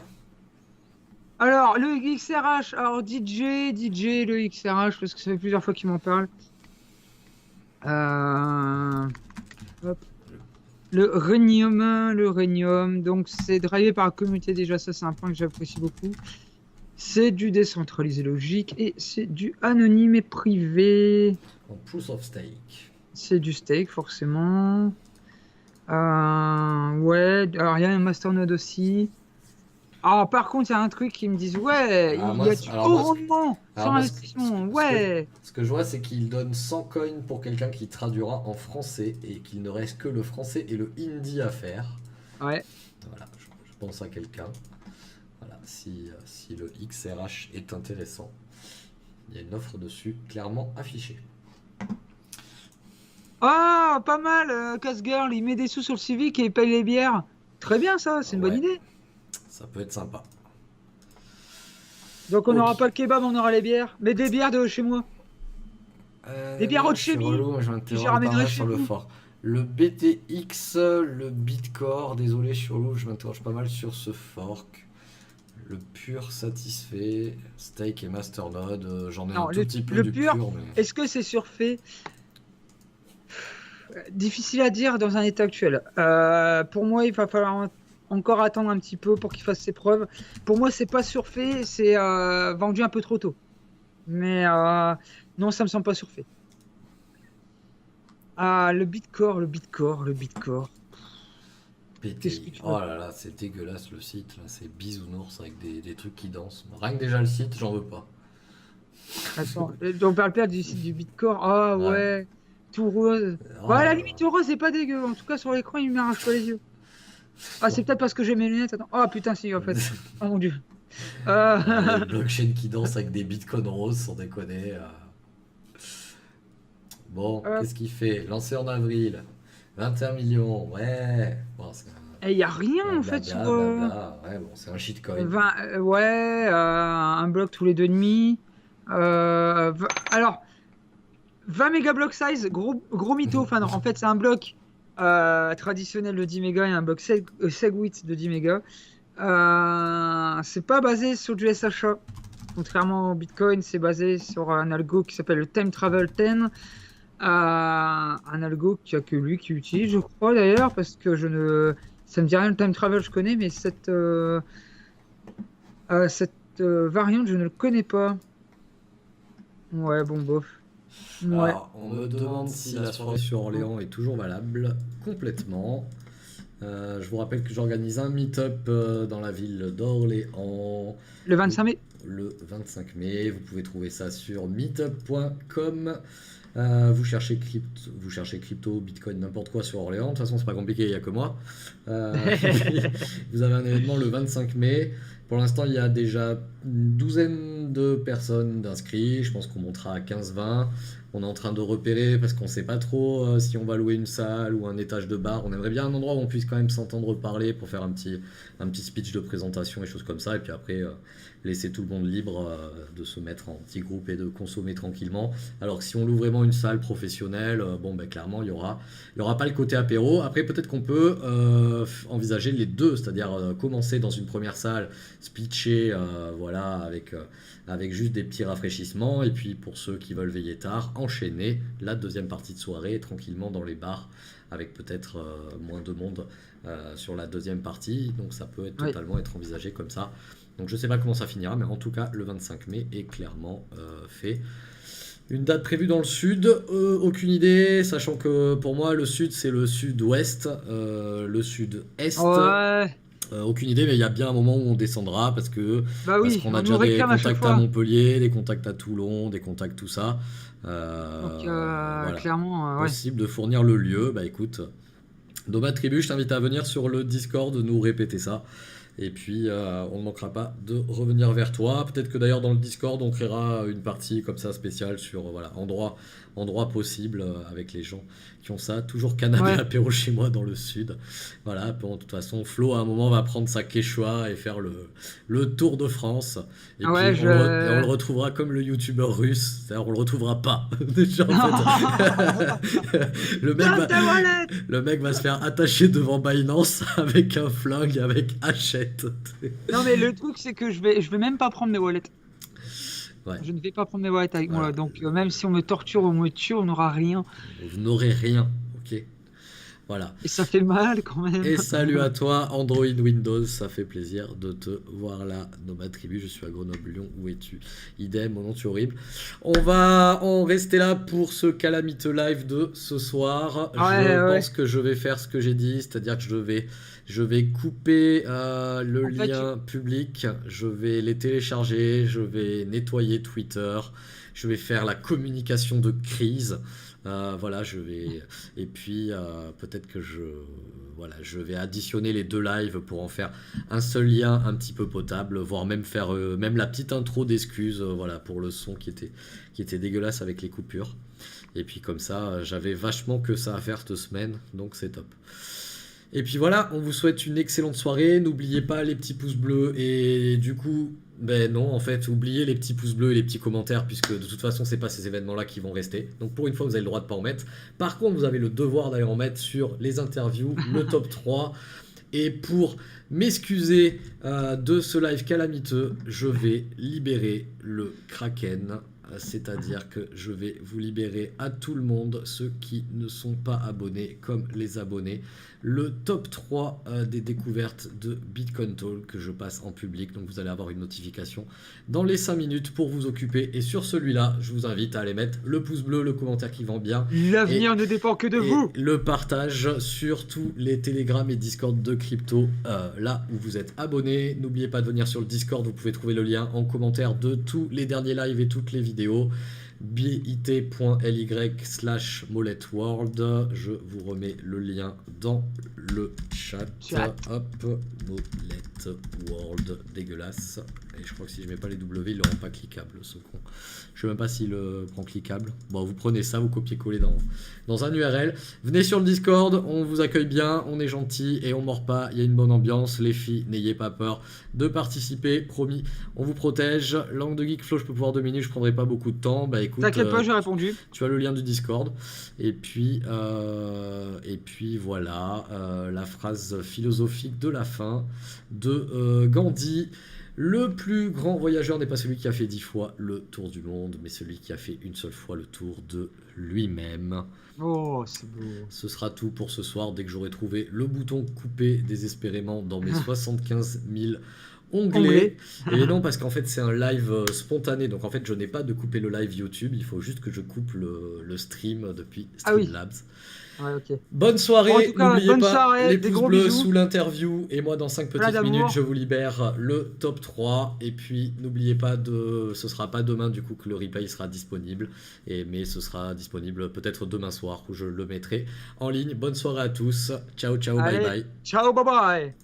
Alors, le XRH, alors DJ, le XRH, parce que ça fait plusieurs fois qu'il m'en parle. Hop. Le Rhenium, donc c'est drivé par la communauté déjà, ça c'est un point que j'apprécie beaucoup. C'est du décentralisé logique et c'est du anonyme et privé. En Proof of Stake. C'est du stake forcément. Ouais, alors il y a un masternode aussi. Alors par contre, il y a un truc qui me disent ouais, Ah, il moi, y a c'est- du alors haut moi, ce- rendement alors sur moi, investissement, ouais. ce que je vois, c'est qu'il donne 100 coins pour quelqu'un qui traduira en français et qu'il ne reste que le français et le hindi à faire. Ouais. Voilà, je pense à quelqu'un. Voilà, si le XRH est intéressant, il y a une offre dessus clairement affichée. Ah, pas mal, Casse-Girl, il met des sous sur le Civic et il paye les bières. Très bien ça, c'est une bonne Ouais, idée. ça peut être sympa. Donc on Ok. n'aura pas le kebab, on aura les bières. Mais des bières de chez moi. Des bières hautes Je suis chimie relou, je que j'ai m'interroge pas ramènerai mal chez sur le vous. fort. Le BTX, le Bitcore, désolé, je suis relou, je m'interroge pas mal sur ce fork. Le pur satisfait, Stake et Masternode, j'en ai un Non, tout petit peu le du pur, pur, mais... est-ce que c'est surfait? Difficile à dire dans un état actuel. Pour moi, il va falloir encore attendre un petit peu pour qu'il fasse ses preuves. Pour moi, c'est pas surfait, c'est vendu un peu trop tôt. Mais non, ça me semble pas surfait. Ah, le Bitcore. Qu'est-ce que PTI. tu Oh veux? là là, c'est dégueulasse le site, là, c'est bisounours avec des trucs qui dansent. Rien que déjà le site, j'en veux pas. Attends, on parle pas du site du Bitcore. Ah Ouais. ouais, tout rose. Oh Bah, à là la là. limite, tout rose, c'est pas dégueu. En tout cas, sur l'écran, il m'arrache pas les yeux. Ah, c'est peut-être parce que j'ai mes lunettes. Attends. Oh putain, si, en fait. Oh mon dieu. Les Euh, blockchains qui dansent avec des bitcoins roses, sans déconner. Bon, euh, qu'est-ce qu'il fait? Lancé en avril. 21 millions, ouais. Bon, c'est Et il y a rien, en fait, sur... blablabla, blabla. Ouais, bon, c'est un shitcoin. 20, ouais, un bloc tous les 2,5. Alors, 20 méga block size, gros mytho. Enfin, non, en fait, c'est un bloc traditionnel de 10 mégas et un bloc SegWit de 10 mégas. C'est pas basé sur du SHA. Contrairement au Bitcoin, c'est basé sur un algo qui s'appelle le Time Travel 10. Un algo qu'il n'y a que lui qui utilise, je crois d'ailleurs, parce que ça me dit rien le Time Travel, je connais, mais cette variante, je ne le connais pas. Ouais, bon, bof. Ouais. Alors, on me demande si la soirée sur Orléans est toujours valable. Complètement. Je vous rappelle que j'organise un meet-up dans la ville d'Orléans Le 25 mai. le 25 mai. Vous pouvez trouver ça sur meetup.com. Vous cherchez crypto, bitcoin, n'importe quoi sur Orléans. De toute façon, c'est pas compliqué, il n'y a que moi. Vous avez un événement le 25 mai. Pour l'instant, il y a déjà une douzaine de personnes d'inscrits. Je pense qu'on montera à 15-20. On est en train de repérer parce qu'on sait pas trop si on va louer une salle ou un étage de bar. On aimerait bien un endroit où on puisse quand même s'entendre parler pour faire un petit speech de présentation et choses comme ça. Et puis après, laisser tout le monde libre de se mettre en petit groupe et de consommer tranquillement. Alors que si on loue vraiment une salle professionnelle, bon ben clairement il y aura pas le côté apéro. Après peut-être qu'on peut envisager les deux, c'est-à-dire commencer dans une première salle, speecher, voilà, avec avec juste des petits rafraîchissements. Et puis pour ceux qui veulent veiller tard, enchaîner la deuxième partie de soirée tranquillement dans les bars, avec peut-être moins de monde sur la deuxième partie. Donc ça peut être totalement être envisagé comme ça. Donc je sais pas comment ça finira, mais en tout cas le 25 mai est clairement fait. Une date prévue dans le sud, aucune idée, sachant que pour moi le sud c'est le sud-ouest, le sud-est. Ouais. Aucune idée, mais il y a bien un moment où on descendra parce Bah oui, qu'on a on déjà nous des réclame à chaque contacts à fois. Montpellier, des contacts à Toulon, des contacts tout ça. Donc Voilà, clairement, ouais. possible de fournir le lieu. Bah écoute, Nomad Tribu, je t'invite à venir sur le Discord nous répéter ça. Et puis on ne manquera pas de revenir vers toi. Peut-être que d'ailleurs dans le Discord on créera une partie comme ça spéciale sur voilà, endroit possible avec les gens qui ont ça. Toujours canapé Ouais. apéro chez moi dans le sud. Voilà, bon, de toute façon Flo à un moment va prendre sa quechua et faire le tour de France. Et Ah puis ouais, on le retrouvera comme le youtubeur russe. C'est-à-dire on le retrouvera pas. Déjà, en fait. Donne ta wallet. Le mec va se faire attacher devant Binance avec un flingue, avec hachette. Non mais le truc c'est que je vais même pas prendre mes wallets. Ouais. Je ne vais pas prendre mes wallets avec Voilà. moi. Donc même si on me torture ou on me tue, on n'aura rien. Vous n'aurez rien, ok? Voilà. Et ça fait mal quand même. Et salut à toi, Android Windows, ça fait plaisir de te voir là, Nomad Tribu, je suis à Grenoble, Lyon, où es-tu? Idem, mon nom tu es horrible. On va en rester là pour ce calamiteux live de ce soir. Je pense que je vais faire ce que j'ai dit, c'est-à-dire que je vais couper le lien public, je vais les télécharger, je vais nettoyer Twitter, je vais faire la communication de crise. Voilà, je vais et puis peut-être que je vais additionner les deux lives pour en faire un seul lien un petit peu potable, voire même faire même la petite intro d'excuses, voilà, pour le son qui était dégueulasse avec les coupures. Et puis comme ça, j'avais vachement que ça à faire cette semaine, donc c'est top. Et puis voilà, on vous souhaite une excellente soirée. N'oubliez pas les petits pouces bleus et du coup, ben non, en fait, oubliez les petits pouces bleus et les petits commentaires puisque de toute façon, c'est pas ces événements-là qui vont rester. Donc pour une fois, vous avez le droit de pas en mettre. Par contre, vous avez le devoir d'aller en mettre sur les interviews, le top 3. Et pour m'excuser de ce live calamiteux, je vais libérer le Kraken. C'est-à-dire que je vais vous libérer à tout le monde, ceux qui ne sont pas abonnés comme les abonnés. Le top 3 des découvertes de Bitcoin Talk que je passe en public. Donc vous allez avoir une notification dans les 5 minutes pour vous occuper. Et sur celui-là, je vous invite à aller mettre le pouce bleu, le commentaire qui vend bien. L'avenir ne dépend que de vous. Le partage sur tous les Telegram et Discord de crypto, là où vous êtes abonné. N'oubliez pas de venir sur le Discord, vous pouvez trouver le lien en commentaire de tous les derniers lives et toutes les vidéos. bit.ly/MolletWorld. Je vous remets le lien dans le chat. Hop, Mollet World, dégueulasse. Et je crois que si je mets pas les W, il le rend pas cliquable, ce con. Je sais même pas s'il le prend cliquable. Bon, vous prenez ça, vous copiez-collez dans un URL. Venez sur le Discord, on vous accueille bien, on est gentil et on mord pas. Il y a une bonne ambiance. Les filles, n'ayez pas peur de participer. Promis, on vous protège. Langue de Geek Flow, je peux pouvoir 2 minutes, je prendrai pas beaucoup de temps. Bah écoute, T'inquiète pas, j'ai répondu. tu as le lien du Discord. Et puis voilà, la phrase philosophique de la fin de Gandhi. Le plus grand voyageur n'est pas celui qui a fait 10 fois le tour du monde, mais celui qui a fait une seule fois le tour de lui-même. Oh, c'est beau. Ce sera tout pour ce soir, dès que j'aurai trouvé le bouton couper désespérément dans mes 75 000 onglets. Et non, parce qu'en fait c'est un live spontané, donc en fait je n'ai pas de couper le live YouTube, il faut juste que je coupe le stream depuis Streamlabs. Ouais, ok. Bonne soirée, Bon, en tout cas, n'oubliez bonne pas soirée, les des pouces gros bleus bisous. sous l'interview et moi dans 5 Plein petites d'amour. minutes je vous libère le top 3 et puis n'oubliez pas ce sera pas demain du coup que le replay sera disponible mais ce sera disponible peut-être demain soir où je le mettrai en ligne. Bonne soirée à tous, ciao ciao, Allez, bye bye. ciao, bye bye.